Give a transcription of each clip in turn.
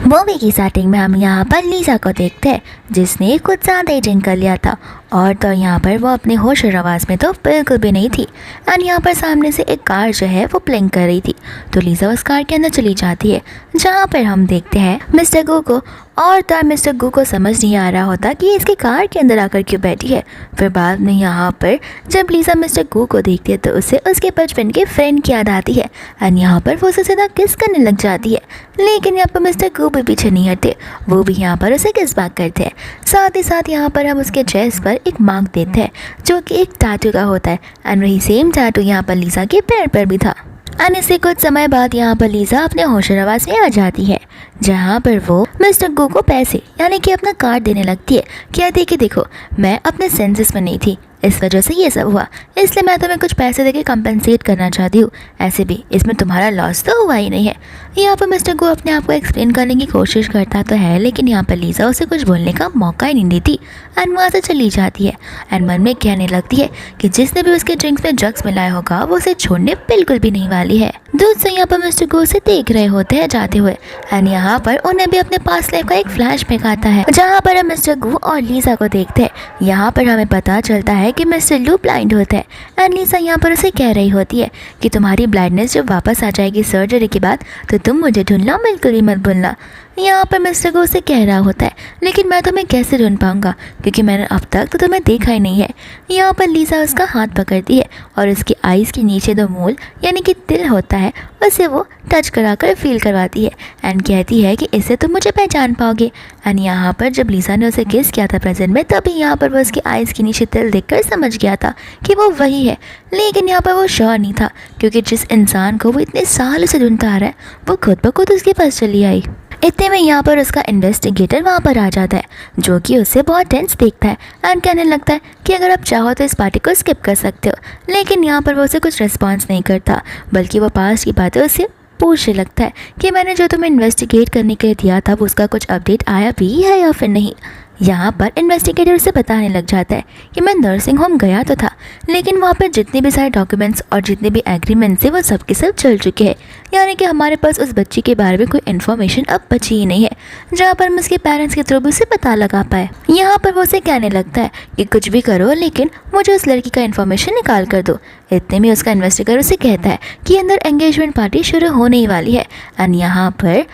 Movie की starting में हम यहाँ पर लीजा को देखते हैं जिसने कुछ ज़्यादा ही ड्रिंक कर लिया था और तो यहाँ पर वो अपने होश और आवाज़ में तो बिल्कुल भी नहीं थी। एंड यहाँ पर सामने से एक कार जो है वो ब्लिंक कर रही थी तो लीजा उस कार के अंदर चली जाती है जहाँ पर हम देखते हैं मिस्टर गू को। और तब मिस्टर गू को समझ नहीं आ रहा होता कि इसके कार के अंदर आकर क्यों बैठी है। फिर बाद में यहाँ पर जब लीजा मिस्टर गू को देखती है तो उसे उसके बचपन के फ्रेंड की याद आती है एंड यहाँ पर वो उसे सीधा किस करने लग जाती है। लेकिन यहाँ पर मिस्टर गू भी पीछे नहीं हटते, वो भी यहाँ पर उसे किस बैक करते हैं। साथ ही साथ यहाँ पर हम उसके चेस्ट पर एक मार्क देते हैं जो कि एक टैटू का होता है एंड वही सेम टैटू यहाँ पर लीजा के पैर पर भी था। एंड इससे कुछ समय बाद यहाँ पर लीजा अपने होश और आवाज़ में आ जाती है जहाँ पर वो मिस्टर गू को पैसे यानी कि अपना कार्ड देने लगती है। कहती है कि देखो मैं अपने सेंसेस में नहीं थी, इस वजह से ये सब हुआ, इसलिए मैं तुम्हें कुछ पैसे देके कंपनसेट करना चाहती हूँ। ऐसे भी इसमें तुम्हारा लॉस तो हुआ ही नहीं है। यहाँ पर मिस्टर गो अपने आप को एक्सप्लेन करने की कोशिश करता तो है लेकिन यहाँ पर लीजा उसे कुछ बोलने का मौका ही नहीं देती एंड वहाँ से चली जाती है। एंड मन में कहने लगती है कि जिसने भी उसके ड्रिंक्स में ड्रग्स मिलाया होगा वो उसे छोड़ने बिल्कुल भी नहीं वाली है। दूध से यहाँ पर मिस्टर गो उसे देख रहे होते हैं जाते हुए एंड यहाँ पर उन्हें भी अपने पास लाइफ का एक फ्लैशबैक आता है जहाँ पर हम मिस्टर गू और लीजा को देखते हैं। यहाँ पर हमें पता चलता है कि मिस्टर लू ब्लाइंड होता है एंड लीजा यहाँ पर उसे कह रही होती है कि तुम्हारी ब्लाइंडनेस जब वापस आ जाएगी सर्जरी के बाद तो तुम मुझे ढूंढना बिल्कुल भी मत भूलना। यहाँ पर मिस्टर गो उसे कह रहा होता है लेकिन मैं तुम्हें कैसे ढूंढ पाऊंगा क्योंकि मैंने अब तक तो तुम्हें देखा ही नहीं है। यहाँ पर लीजा उसका हाथ पकड़ती है और उसकी आईज के नीचे दो मूल यानी कि दिल होता है उसे वो टच कराकर फील करवाती है एंड कहती है कि इससे तुम मुझे पहचान पाओगे। एंड यहाँ पर जब लीजा ने उसे किस किया था प्रेजेंट में तभी यहाँ पर वो उसकी आईज के नीचे दिल देखकर समझ गया था कि वो वही है। लेकिन यहाँ पर वो श्योर नहीं था क्योंकि जिस इंसान को वो इतने सालों से ढूंढता आ रहा है वो खुद ब खुद उसके पास चली आई। इतने में यहाँ पर उसका इन्वेस्टिगेटर वहाँ पर आ जाता है जो कि उससे बहुत टेंस देखता है एंड कहने लगता है कि अगर आप चाहो तो इस पार्टी को स्किप कर सकते हो। लेकिन यहाँ पर वो उसे कुछ रिस्पॉन्स नहीं करता बल्कि वो पास की बातें उससे पूछने लगता है कि मैंने जो तुम्हें इन्वेस्टिगेट करने के लिए दिया था वो उसका कुछ अपडेट आया भी है या फिर नहीं। यहाँ पर इन्वेस्टिगेटर उसे बताने लग जाता है कि मैं नर्सिंग होम गया तो था लेकिन वहाँ पर जितने भी सारे डॉक्यूमेंट्स और जितने भी एग्रीमेंट्स थे वो सब के सब चल चुके हैं, यानी कि हमारे पास उस बच्ची के बारे में कोई इन्फॉर्मेशन अब बची ही नहीं है जहाँ पर हम उसके पेरेंट्स के थ्रू भी उसे पता लगा पाए। यहाँ पर वो उसे कहने लगता है कि कुछ भी करो लेकिन मुझे उस लड़की का इन्फॉर्मेशन निकाल कर दो। इतने में उसका इन्वेस्टिगेटर उसे कहता है कि अंदर एंगेजमेंट पार्टी शुरू होने ही वाली है एंड यहाँ पर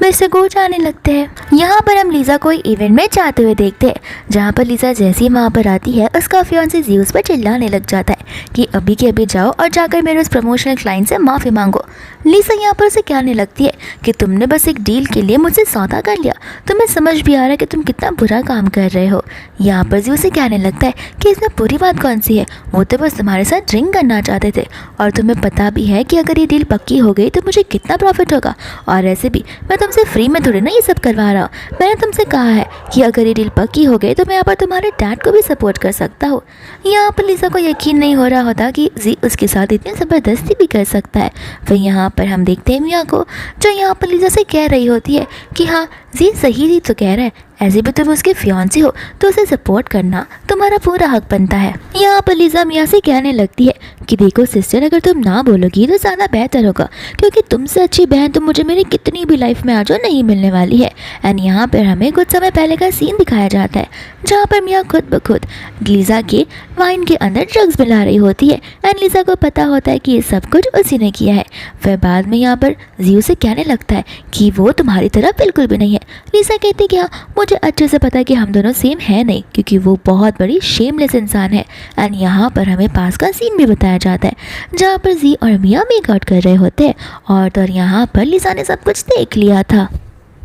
मिस्टर गो जाने लगते हैं। यहाँ पर हम लीजा को इवेंट में जाते हुए देखते हैं जहाँ पर लीजा जैसे ही वहाँ पर आती है उसका फियांसे जी उस पर चिल्लाने लग जाता है कि अभी के अभी जाओ और जाकर मेरे उस प्रमोशनल क्लाइंट से माफ़ी मांगो। लीजा यहाँ पर उसे कहने लगती है कि तुमने बस एक डील के लिए मुझसे सौदा कर लिया, तुम्हें समझ भी आ रहा है कि तुम कितना बुरा काम कर रहे हो। यहाँ पर जी उसे कहने लगता है कि इसमें बुरी बात कौन सी है, वो तो बस तुम्हारे साथ ड्रिंक करना चाहते थे और तुम्हें पता भी है कि अगर ये डील पक्की हो गई तो मुझे कितना प्रॉफिट होगा और ऐसे भी मैं तुमसे फ्री में थोड़ी ना ये सब करवा रहा हूँ। मैंने तुमसे कहा है कि अगर ये डील पक्की हो गई तो मैं यहाँ पर तुम्हारे डैड को भी सपोर्ट कर सकता हूँ। यहाँ पर लीजा को यकीन नहीं हो रहा होता कि जी उसके साथ इतनी ज़बरदस्ती भी कर सकता है। फिर यहाँ पर हम देखते हैं मिया को जो यहाँ पर लीजा से कह रही होती है कि हाँ जी सही ही तो कह रहा है, ऐसे भी तुम उसके फियांसी हो तो उसे सपोर्ट करना तुम्हारा पूरा हक बनता है। यहाँ पर लीजा मिया से कहने लगती है कि देखो सिस्टर अगर तुम ना बोलोगी तो ज़्यादा बेहतर होगा क्योंकि तुमसे अच्छी बहन तो मुझे मेरी कितनी भी लाइफ में आज नहीं मिलने वाली है। एंड यहाँ पर हमें कुछ समय पहले का सीन दिखाया जाता है जहाँ पर मिया खुद ब खुद लीजा के वाइन के अंदर ड्रग्स मिला रही होती है एंड लीजा को पता होता है कि ये सब कुछ उसी ने किया है। फिर बाद में यहाँ पर जी से कहने लगता है कि वो तुम्हारी तरह बिल्कुल भी नहीं है। लीजा कहती कि हाँ मुझे अच्छे से पता है कि हम दोनों सेम है नहीं क्योंकि वो बहुत बड़ी शेमलेस इंसान है। एंड यहाँ पर हमें पास का सीन भी बताया जाता है जहाँ पर जी और मिया मेकआउट कर रहे होते हैं और तो यहाँ पर लीजा ने सब कुछ देख लिया था।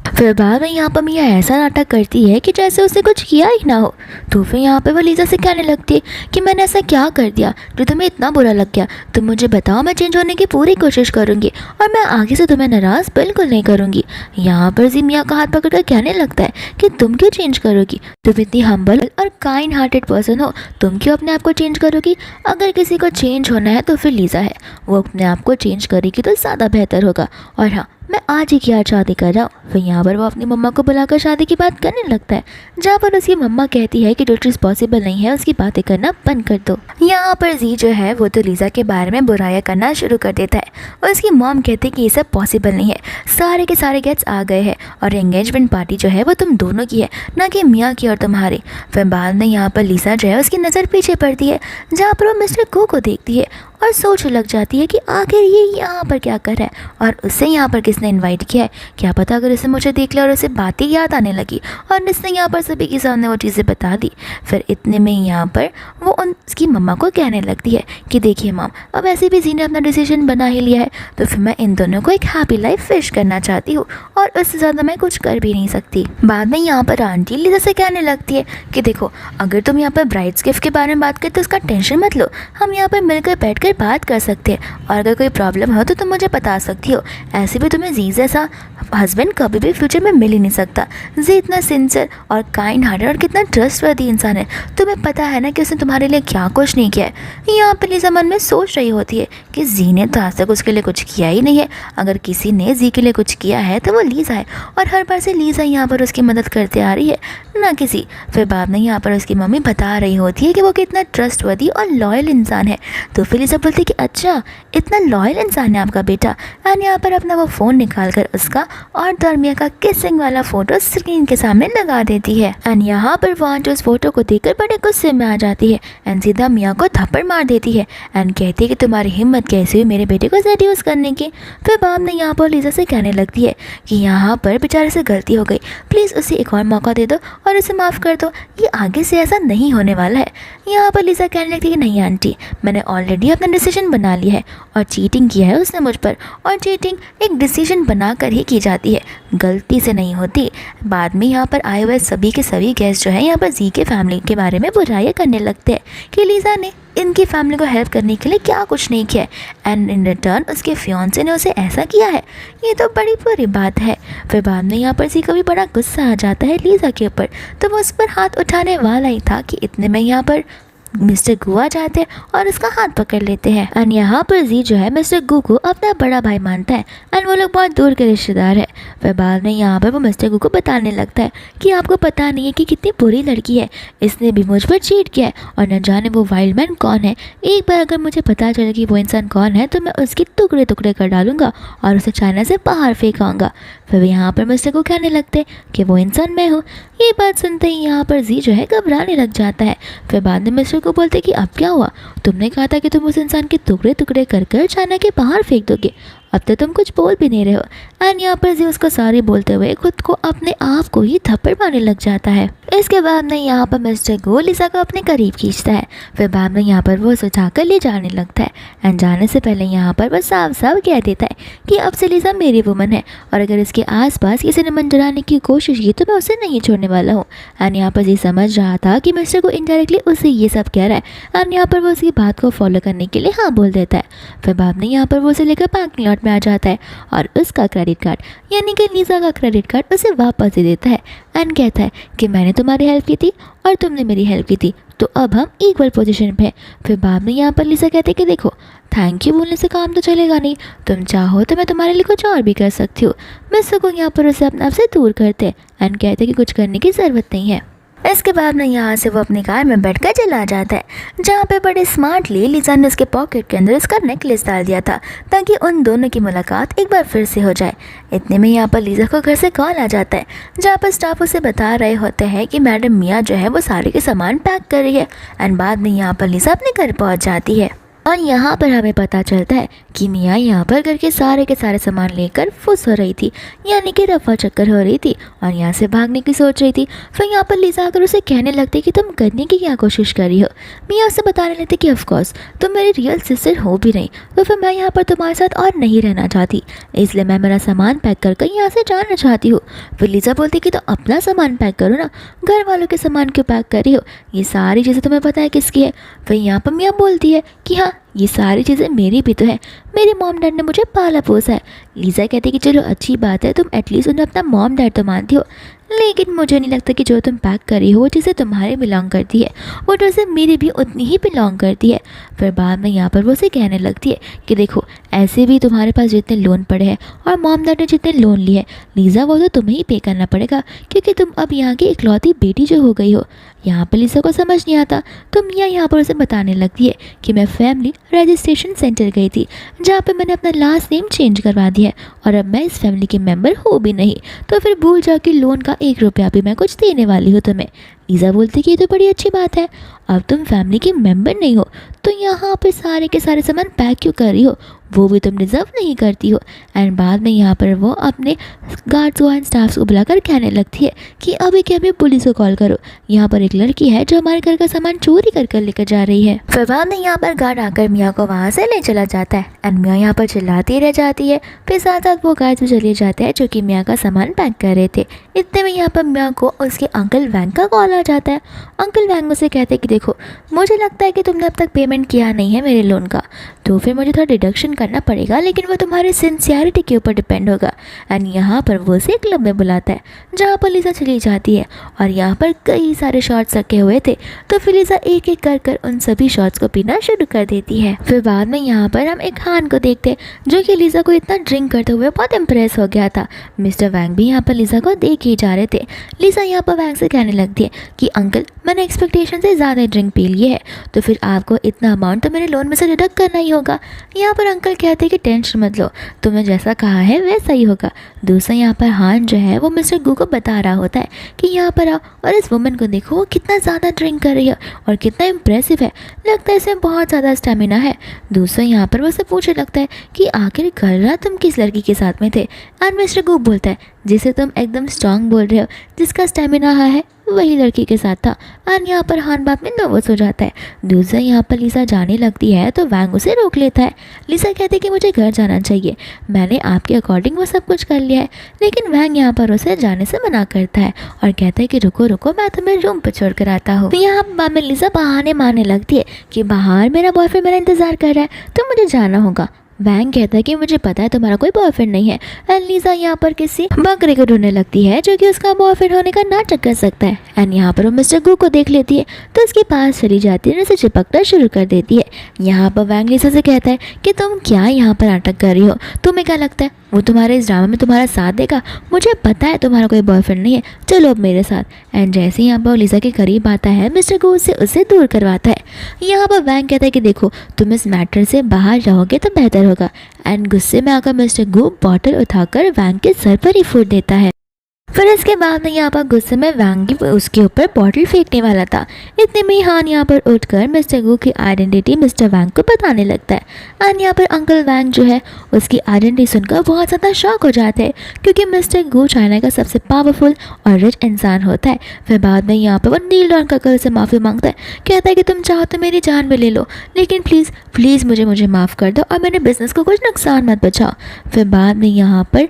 फिर बाद में यहाँ पर मिया ऐसा नाटक करती है कि जैसे उसने कुछ किया ही ना हो। तो फिर यहाँ पर वो लीजा से कहने लगती है कि मैंने ऐसा क्या कर दिया जो तुम्हें इतना बुरा लग गया, तुम मुझे बताओ, मैं चेंज होने की पूरी कोशिश करूँगी और मैं आगे से तुम्हें नाराज़ बिल्कुल नहीं करूँगी। यहाँ पर जी मिया का हाथ पकड़कर कहने लगता है कि तुम क्यों चेंज करोगी, तुम इतनी हम्बल और काइंड हार्टेड पर्सन हो, तुम क्यों अपने आप को चेंज करोगी। अगर किसी को चेंज होना है तो फिर लीजा है, वो अपने आप को चेंज करेगी तो ज़्यादा बेहतर होगा। और हाँ मैं आज ही की आज शादी कर रहा हूँ। फिर यहाँ पर वो अपनी मम्मा को बुलाकर शादी की बात करने लगता है, जहाँ पर उसकी मम्मा कहती है कि जो चीज़ पॉसिबल नहीं है उसकी बातें करना बंद कर दो। यहाँ पर जी जो है वो तो लीज़ा के बारे में बुराइयां करना शुरू कर देता है और उसकी मॉम कहती है कि ये सब पॉसिबल नहीं है, सारे के सारे गेट्स आ गए हैं और एंगेजमेंट पार्टी जो है वो तुम दोनों की है, ना कि मियाँ की और तुम्हारी। फिर बाद में यहाँ पर लीज़ा जो है उसकी नज़र पीछे पड़ती है, जहाँ पर वो मिस्टर गो को देखती है और सोच लग जाती है कि आखिर ये यहाँ पर क्या कर रहा है और उससे यहाँ पर किसने इनवाइट किया है। क्या पता अगर उसे मुझे देख लिया और उसे बातें याद आने लगी और उसने यहाँ पर सभी के सामने वो चीज़ें बता दी। फिर इतने में ही यहाँ पर वो उसकी मम्मा को कहने लगती है कि देखिए मॉम, अब ऐसे भी जी ने अपना डिसीजन बना ही लिया है, तो फिर मैं इन दोनों को एक हैप्पी लाइफ विश करना चाहती हूँ और उससे ज़्यादा मैं कुछ कर भी नहीं सकती। बाद में यहाँ पर आंटी लीज़ा से कहने लगती है कि देखो, अगर तुम यहाँ पर ब्राइड्स गिफ्ट के बारे में बात करते तो उसका टेंशन मत लो, हम यहाँ पर मिलकर बैठ बात कर सकते हैं और अगर कोई प्रॉब्लम हो तो तुम मुझे बता सकती हो। ऐसे भी तुम्हें जी जैसा हस्बैंड कभी भी फ्यूचर में मिल ही नहीं सकता। जी इतना सिंसियर और काइंड हार्टेड और कितना ट्रस्टवर्दी इंसान है, तुम्हें पता है ना कि उसने तुम्हारे लिए क्या कुछ नहीं किया है। यहाँ पर लीज़ा मन में सोच रही होती है कि जी ने तो आज तक उसके लिए कुछ किया ही नहीं है, अगर किसी ने जी के लिए कुछ किया है तो वो लीज़ा है और हर बार से लीज़ा यहाँ पर उसकी मदद करते आ रही है, ना किसी। फिर बाद में यहाँ पर उसकी मम्मी बता रही होती है कि वो कितना ट्रस्टवर्दी और लॉयल इंसान है। तो फिर लीज़ा बोलती कि अच्छा, इतना लॉयल इंसान है आपका बेटा। एंड यहाँ पर अपना वो फ़ोन निकाल कर उसका और दरमिया का किसिंग वाला फ़ोटो स्क्रीन के सामने लगा देती है। एंड यहाँ पर वो आंटी उस फोटो को देखकर बड़े गुस्से में आ जाती है एंड सीधा मियाँ को थप्पड़ मार देती है एंड कहती है कि तुम्हारी हिम्मत कैसे हुई मेरे बेटे को सेड्यूस करने की। फिर बाद में यहाँ पर लीज़ा से कहने लगती है कि यहाँ पर बेचारे से गलती हो गई, प्लीज़ उसे एक और मौका दे दो और उसे माफ़ कर दो, ये आगे से ऐसा नहीं होने वाला है। यहाँ पर लीज़ा कहने लगती है कि नहीं आंटी, मैंने ऑलरेडी अपना डिसीजन बना लिया है और चीटिंग किया है उसने मुझ पर, और चीटिंग एक डिसीजन बनाकर ही की जाती है, गलती से नहीं होती। बाद में यहाँ पर आए हुए सभी के सभी गेस्ट जो है यहाँ पर जी के फैमिली के बारे में बुराइयां करने लगते हैं कि लीज़ा ने इनकी फैमिली को हेल्प करने के लिए क्या कुछ नहीं किया एंड इन रिटर्न उसके फियांसे ने उसे ऐसा किया है, ये तो बड़ी बुरी बात है। फिर बाद में यहाँ पर जी को भी बड़ा गुस्सा आ जाता है लीज़ा के ऊपर, तो वो उस पर हाथ उठाने वाला ही था कि इतने में यहाँ पर मिस्टर गू आ जाते हैं और उसका हाथ पकड़ लेते हैं। एंड यहाँ पर जी जो है मिस्टर गू को अपना बड़ा भाई मानता है एंड वो लोग बहुत दूर के रिश्तेदार हैं। फिर बाद में यहाँ पर वो मिस्टर गू को बताने लगता है कि आपको पता नहीं है कि कितनी बुरी लड़की है, इसने भी मुझ पर चीट किया है और न जाने वो वाइल्ड मैन कौन है। एक बार अगर मुझे पता चले कि वो इंसान कौन है तो मैं उसके टुकड़े टुकड़े कर डालूंगा और उसे चाइना से बाहर फेंकाऊंगा। फिर यहाँ पर मिस्टर को कहने लगते हैं कि वो इंसान मैं हूँ। ये बात सुनते ही यहाँ पर जी जो है घबराने लग जाता है। फिर बाद में मिस्टर को बोलते कि अब क्या हुआ, तुमने कहा था कि तुम उस इंसान के टुकड़े टुकड़े कर कर चाइना के बाहर फेंक दोगे, अब तो तुम कुछ बोल भी नहीं रहे हो। एंड यहाँ पर जी उसको सॉरी बोलते हुए खुद को अपने आप को ही थप्पड़ मारने लग जाता है। इसके बाद में यहाँ पर मिस्टर गो लीज़ा को अपने करीब खींचता है। फिर बाद में यहाँ पर वो उसे उठाकर ले जाने लगता है एंड जाने से पहले यहाँ पर वो साफ साफ कह देता है कि अब से लीज़ा मेरी वुमन है और अगर इसके आसपास किसी ने मंजराने की कोशिश की तो मैं उसे नहीं छोड़ने वाला हूँ। एंड यहाँ पर जी समझ रहा था कि मिस्टर को इनडायरेक्टली उसे ये सब कह रहा है एंड यहाँ पर वो उसकी बात को फॉलो करने के लिए हाँ बोल देता है। फिर बाद में यहाँ पर वो उसे लेकर पार्किंग लॉट में आ जाता है और उसका क्रेडिट कार्ड यानी कि लीज़ा का क्रेडिट कार्ड उसे वापस दे देता है एंड कहता है कि मैंने तुम्हारी हेल्प की थी और तुमने मेरी हेल्प की थी, तो अब हम इक्वल पोजीशन पे हैं। फिर बाद में यहाँ पर लीज़ा कहते कि देखो, थैंक यू बोलने से काम तो चलेगा नहीं, तुम चाहो तो मैं तुम्हारे लिए कुछ और भी कर सकती हूँ। मिस्टर को यहाँ पर उसे अपने आप से दूर करते एंड कहते कि कुछ करने की ज़रूरत नहीं है। इसके बाद में यहाँ से वो अपनी कार में बैठकर चला जाता है, जहाँ पे बड़े स्मार्टली लीज़ा ने उसके पॉकेट के अंदर उसका नेकलेस डाल दिया था ताकि उन दोनों की मुलाकात एक बार फिर से हो जाए। इतने में यहाँ पर लीज़ा को घर से कॉल आ जाता है, जहाँ पर स्टाफ उसे बता रहे होते हैं कि मैडम मिया जो है वो सारे के सामान पैक कर रही है। एंड बाद में यहाँ पर लीज़ा अपने घर पहुँच जाती है और यहाँ पर हमें पता चलता है कि मिया यहाँ पर घर के सारे सामान लेकर फुस हो रही थी, यानी कि रफा चक्कर हो रही थी और यहाँ से भागने की सोच रही थी। फिर यहाँ पर लीज़ा आकर उसे कहने लगती कि तुम करने की क्या कोशिश कर रही हो। मिया उसे बताने लगती कि ऑफकोर्स तुम मेरी रियल सिस्टर हो भी नहीं, तो फिर मैं यहाँ पर तुम्हारे साथ और नहीं रहना चाहती, इसलिए मैं मेरा सामान पैक कर यहाँ से जाना चाहती हूँ। फिर लीज़ा बोलती कि तो अपना सामान पैक करो ना, घर वालों के सामान क्यों पैक कर रही हो, ये सारी चीज़ें तुम्हें पता है किसकी है। फिर यहाँ पर मिया बोलती है कि हाँ ये सारी चीज़ें मेरी भी तो है, मेरे मॉम डैड ने मुझे पाला पोसा है। लीज़ा कहती है कि चलो अच्छी बात है, तुम एटलीस्ट उन्हें अपना मॉम डैड तो मानती हो, लेकिन मुझे नहीं लगता कि जो तुम पैक करी हो वो चीज़ें तुम्हारे बिलोंग करती है, वो ड्रेसें मेरी भी उतनी ही बिलोंग करती है। फिर बाद में यहाँ पर वो उसे कहने लगती है कि देखो ऐसे भी तुम्हारे पास जितने लोन पड़े हैं और मॉम डैड ने जितने लोन लिए हैं लीज़ा, वो तो तुम्हें ही पे करना पड़ेगा, क्योंकि तुम अब यहाँ की इकलौती बेटी जो हो गई हो। यहाँ पर लीज़ा को समझ नहीं आता तो मियाँ यहाँ पर उसे बताने लगती है कि मैं फैमिली रजिस्ट्रेशन सेंटर गई थी, जहाँ पे मैंने अपना लास्ट नेम चेंज करवा दिया है और अब मैं इस फैमिली की मेंबर हूँ भी नहीं, तो फिर भूल जाओ कि लोन का 1 रुपया भी मैं कुछ देने वाली हूँ तुम्हें। लीज़ा बोलती कि ये तो बड़ी अच्छी बात है, अब तुम फैमिली की मेंबर नहीं हो तो यहाँ पे सारे के सारे सामान पैक क्यों कर रही हो, वो भी तुम डिज़र्व नहीं करती हो। एंड बाद में यहाँ पर वो अपने गार्ड्स को एंड स्टाफ्स को बुलाकर कहने लगती है कि अभी के अभी पुलिस को कॉल करो, यहाँ पर एक लड़की है जो हमारे घर का सामान चोरी कर कर लेकर जा रही है। फिर बाद में यहाँ पर गार्ड आकर मियाँ को वहाँ से ले चला जाता है एंड मियाँ यहाँ पर चिल्लाती रह जाती है। फिर साथ साथ वो गार्ड्स भी चले जाते हैं जो कि मियाँ का सामान पैक कर रहे थे। इतने में यहाँ पर मियाँ को उसके अंकल वैंग का कॉल आ जाता है। अंकल वैंग उसे कहते हैं कि देखो मुझे लगता है कि तुमने अब तक पेमेंट किया नहीं है मेरे लोन का, तो फिर मुझे थोड़ा डिडक्शन करना पड़ेगा, लेकिन वो तुम्हारे सिंसियरिटी के ऊपर डिपेंड होगा। एंड यहाँ पर वो उसे क्लब में बुलाता है जहाँ पर लीज़ा चली जाती है और यहाँ पर कई सारे शॉट्स रखे हुए थे, तो फिर लीज़ा एक एक कर कर उन सभी शॉट्स को पीना शुरू कर देती है। फिर बाद में यहाँ पर हम एक खान को देखते हैं जो कि लीज़ा को इतना ड्रिंक करते हुए बहुत इंप्रेस हो गया था। मिस्टर वैंग भी यहाँ पर लीज़ा को देख ही जा रहे थे। लीज़ा यहाँ पर वैंग से कहने लगती है कि अंकल मैंने एक्सपेक्टेशन से ज़्यादा ड्रिंक पी ली है, तो फिर आपको इतना अमाउंट तो मेरे लोन में से डिडक्ट करना ही होगा। यहाँ पर अंकल कहते हैं कि टेंशन मत लो, तुमने जैसा कहा है वैसा ही होगा। दूसरा यहाँ पर हान जो है वो मिस्टर गू को बता रहा होता है कि यहाँ पर आओ और इस वुमन को देखो, वो कितना ज़्यादा ड्रिंक कर रही है और कितना इम्प्रेसिव है, लगता है इसमें बहुत ज़्यादा स्टेमिना है। दूसरा यहाँ पर वो से पूछने लगता है कि आखिर कल रात तुम किस लड़की के साथ में थे, एंड मिस्टर गू बोलता है जिसे तुम एकदम स्ट्रांग बोल रहे हो, जिसका स्टेमिना है वही लड़की के साथ था। एंड यहाँ पर हान बात में नर्वस हो जाता है। दूसरा यहाँ पर लीज़ा जाने लगती है तो वैंग उसे रोक लेता है। लीज़ा कहती है कि मुझे घर जाना चाहिए, मैंने आपके अकॉर्डिंग वो सब कुछ कर लिया है, लेकिन वैंग यहाँ पर उसे जाने से मना करता है और कहता है कि रुको रुको मैं तुम्हें रूम पर छोड़ कर आता हूँ। तो यहाँ बाद में लीज़ा बहाने मारने लगती है कि बाहर मेरा बॉयफ्रेंड मेरा इंतज़ार कर रहा है तो मुझे जाना होगा। वैंग कहता है कि मुझे पता है तुम्हारा कोई बॉयफ्रेंड नहीं है। एंड लीज़ा यहाँ पर किसी बकरे को ढूंढने लगती है जो कि उसका बॉयफ्रेंड होने का नाटक कर सकता है। एंड यहाँ पर वो मिस्टर गू को देख लेती है तो उसके पास चली जाती है, उसे चिपकना शुरू कर देती है। यहाँ पर वैंग लीज़ा से कहता है कि तुम क्या यहाँ पर नाटक कर रही हो, तुम्हें क्या लगता है वो तुम्हारे इस ड्रामा में तुम्हारा साथ देगा, मुझे पता है तुम्हारा कोई बॉयफ्रेंड नहीं है, चलो अब मेरे साथ। एंड जैसे ही यहाँ पर लीज़ा के करीब आता है मिस्टर गू उसे दूर करवाता है। यहाँ पर वैंग कहता है कि देखो तुम इस मैटर से बाहर रहोगे तो बेहतर होगा। एंड गुस्से में आकर मिस्टर गू बॉटल उठाकर वैंग के सर पर ही फूट देता है। फिर इसके बाद में यहाँ पर गुस्से में वैंग उसके ऊपर बॉटल फेंकने वाला था। इतने में हान यहाँ पर उठकर मिस्टर गू की आइडेंटिटी मिस्टर वैंग को बताने लगता है। एंड यहाँ पर अंकल वैंग जो है उसकी आइडेंटिटी सुनकर बहुत ज़्यादा शॉक हो जाते हैं, क्योंकि मिस्टर गू चाइना का सबसे पावरफुल और रिच इंसान होता है। फिर बाद में यहाँ पर वो नील डॉन का से माफ़ी मांगता है, कहता है कि तुम चाहो तो मेरी जान भी ले लो, लेकिन प्लीज़ प्लीज़ मुझे माफ़ कर दो और मेरे बिजनेस को कुछ नुकसान मत बचाओ। फिर बाद में यहाँ पर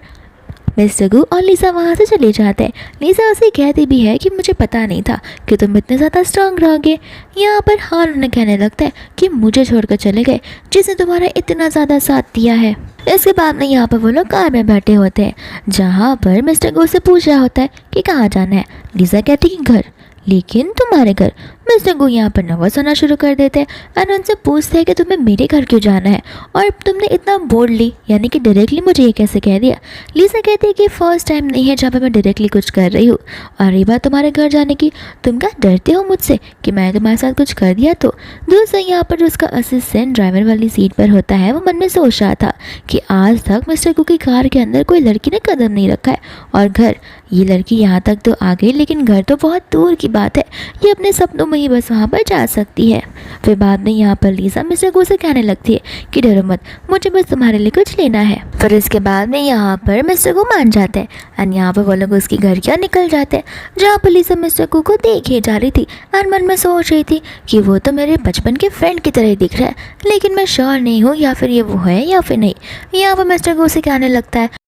मिस्टर गू और लीज़ा वहाँ से चले जाते हैं। लीज़ा उसे कहती भी है कि मुझे पता नहीं था कि तुम इतने ज़्यादा स्ट्रांग रहोगे। यहाँ पर हान उन्हें कहने लगता है कि मुझे छोड़कर चले गए जिसने तुम्हारा इतना ज़्यादा साथ दिया है। इसके बाद में यहाँ पर वो लोग कार में बैठे होते हैं, जहाँ पर मिस्टर गू से पूछ रहा होता है कि कहाँ जाना है। लीज़ा कहती कि घर, लेकिन तुम्हारे घर। मिस्टर गू यहाँ पर नर्वस होना शुरू कर देते हैं एंड उनसे पूछते हैं कि तुम्हें मेरे घर क्यों जाना है और तुमने इतना बोल्डली यानी कि डायरेक्टली मुझे ये कैसे कह दिया। लीज़ा कहती है कि फर्स्ट टाइम नहीं है जहाँ पर मैं डायरेक्टली कुछ कर रही हूँ, और ये बात तुम्हारे घर जाने की, तुम क्या डरते हो मुझसे कि मैं तुम्हारे साथ कुछ कर दिया तो। दूसरा यहाँ पर जो उसका असिस्टेंट ड्राइवर वाली सीट पर होता है वो मन में सोच रहा था कि आज तक मिस्टर गू की कार के अंदर कोई लड़की ने कदम नहीं रखा है, और घर, ये लड़की यहाँ तक तो आ गई लेकिन घर तो बहुत दूर की बात है, ये अपने सपनों में ही बस वहाँ पर जा सकती है। फिर बाद में यहाँ पर लीज़ा मिस्टर गू से कहने लगती है कि डरो मत, मुझे बस तुम्हारे लिए कुछ लेना है। फिर इसके बाद में यहाँ पर मिस्टर गू मान जाते हैं एंड यहाँ पर वो लोग उसकी घर क्या निकल जाते हैं, जहाँ पर लीज़ा मिस्टर गू को देखे जा रही थी और मन में सोच रही थी कि वो तो मेरे बचपन के फ्रेंड की तरह ही दिख रहा है, लेकिन मैं श्योर नहीं हूँ या फिर ये वो है या फिर नहीं। यहाँ पर मिस्टर गू से कहने लगता है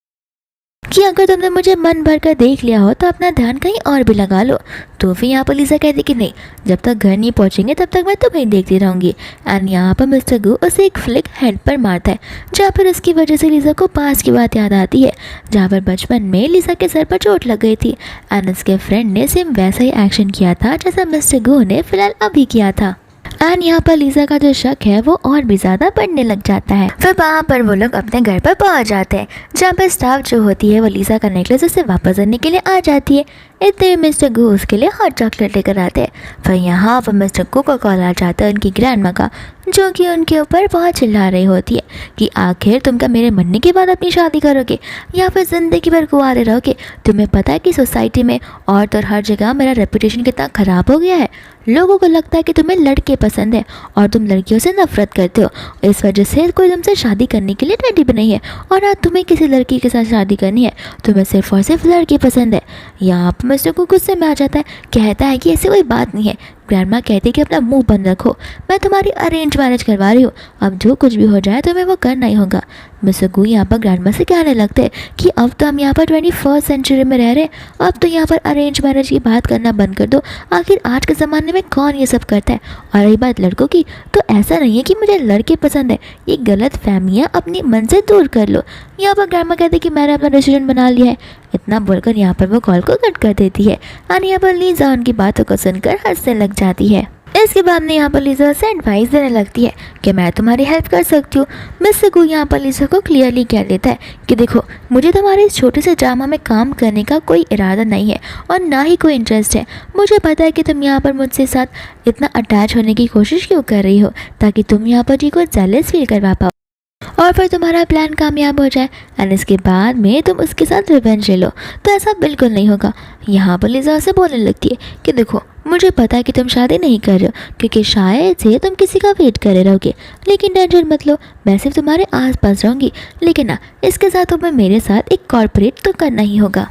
कि अगर तुमने मुझे मन भर कर देख लिया हो तो अपना ध्यान कहीं और भी लगा लो। तो फिर यहाँ पर लीजा कहती कि नहीं, जब तक घर नहीं पहुँचेंगे तब तक मैं तुम्हें देखती रहूंगी। एंड यहाँ पर मिस्टर गू उसे एक फ्लिक हेड पर मारता है, जहाँ पर उसकी वजह से लीजा को पास की बात याद आती है, जहाँ पर बचपन में लीजा के सर पर चोट लग गई थी। एंड उसके फ्रेंड ने सेम वैसा ही एक्शन किया था जैसा मिस्टर गू ने फिलहाल अभी किया था। एंड यहाँ पर लीजा का जो शक है वो और भी ज़्यादा बढ़ने लग जाता है। फिर वहाँ पर वो लोग अपने घर पर पहुँच जाते हैं, जहाँ पर स्टाफ जो होती है वो लीजा का नेकलेस उसे वापस देने के लिए आ जाती है। इतने मिस्टर गू उसके लिए हॉट चॉकलेट लेकर आते हैं। फिर यहाँ पर मिस्टर गू को कॉल आ जाता है उनकी ग्रैंडमा का, जो कि उनके ऊपर बहुत चिल्ला रही होती है कि आखिर तुम क्या मेरे मरने के बाद अपनी शादी करोगे या फिर ज़िंदगी भर कुंवारे रहोगे। तुम्हें पता है कि सोसाइटी में और तो हर जगह मेरा रेपुटेशन कितना ख़राब हो गया है। लोगों को लगता है कि तुम्हें लड़के पसंद है और तुम लड़कियों से नफरत करते हो। इस वजह से कोई तुमसे शादी करने के लिए रेडी भी नहीं है और आज तुम्हें किसी लड़की के साथ शादी करनी है। तुम्हें सिर्फ और सिर्फ लड़की पसंद है। यहाँ पर मिस्टर को गुस्से में आ जाता है, कहता है कि ऐसी कोई बात नहीं है। ग्रैंडमा कहती है कि अपना मुंह बंद रखो, मैं तुम्हारी अरेंज मैरिज करवा रही हूँ, अब जो कुछ भी हो जाए तुम्हें वो करना ही होगा। मिस्टर गू यहाँ पर ग्रैंडमा से कहने लगते हैं कि अब तो हम यहाँ पर 21st सेंचुरी में रह रहे हैं, अब तो यहाँ पर अरेंज मैरिज की बात करना बंद कर दो। आखिर आज के ज़माने में कौन ये सब करता है। और रही बात लड़कों की, तो ऐसा नहीं है कि मुझे लड़के पसंद है, ये गलत फहमियाँ अपनी मन से दूर कर लो। यहाँ पर ग्रैंडमा कहती है कि मैंने अपना डिसीजन बना लिया है। इतना बोलकर यहाँ पर वो कॉल को कट कर देती है और यहाँ पर लीजा उनकी बातों को सुनकर हंसने लग जाती है। इसके बाद में यहाँ पर लीजा से एडवाइस देने लगती है कि मैं तुम्हारी हेल्प कर सकती हूँ। मिस्टर गू यहाँ पर लीजा को क्लियरली कह देता है कि देखो, मुझे तुम्हारे इस छोटे से ड्रामा में काम करने का कोई इरादा नहीं है और ना ही कोई इंटरेस्ट है। मुझे पता है कि तुम यहाँ पर मुझसे साथ इतना अटैच होने की कोशिश क्यों कर रही हो, ताकि तुम यहाँ पर जी को जेलस फील करवा पाओ और फिर तुम्हारा प्लान कामयाब हो जाए एंड इसके बाद में तुम उसके साथ रिवेंज ले लो। तो ऐसा बिल्कुल नहीं होगा। यहाँ पर लीजा से बोलने लगती है कि देखो, मुझे पता है कि तुम शादी नहीं कर रहे हो क्योंकि शायद से तुम किसी का वेट करे रहोगे, लेकिन टेंशन मत लो, मैं सिर्फ तुम्हारे आसपास रहूँगी। लेकिन ना, इसके साथ तुम्हें मेरे साथ एक कॉर्पोरेट तो करना ही होगा।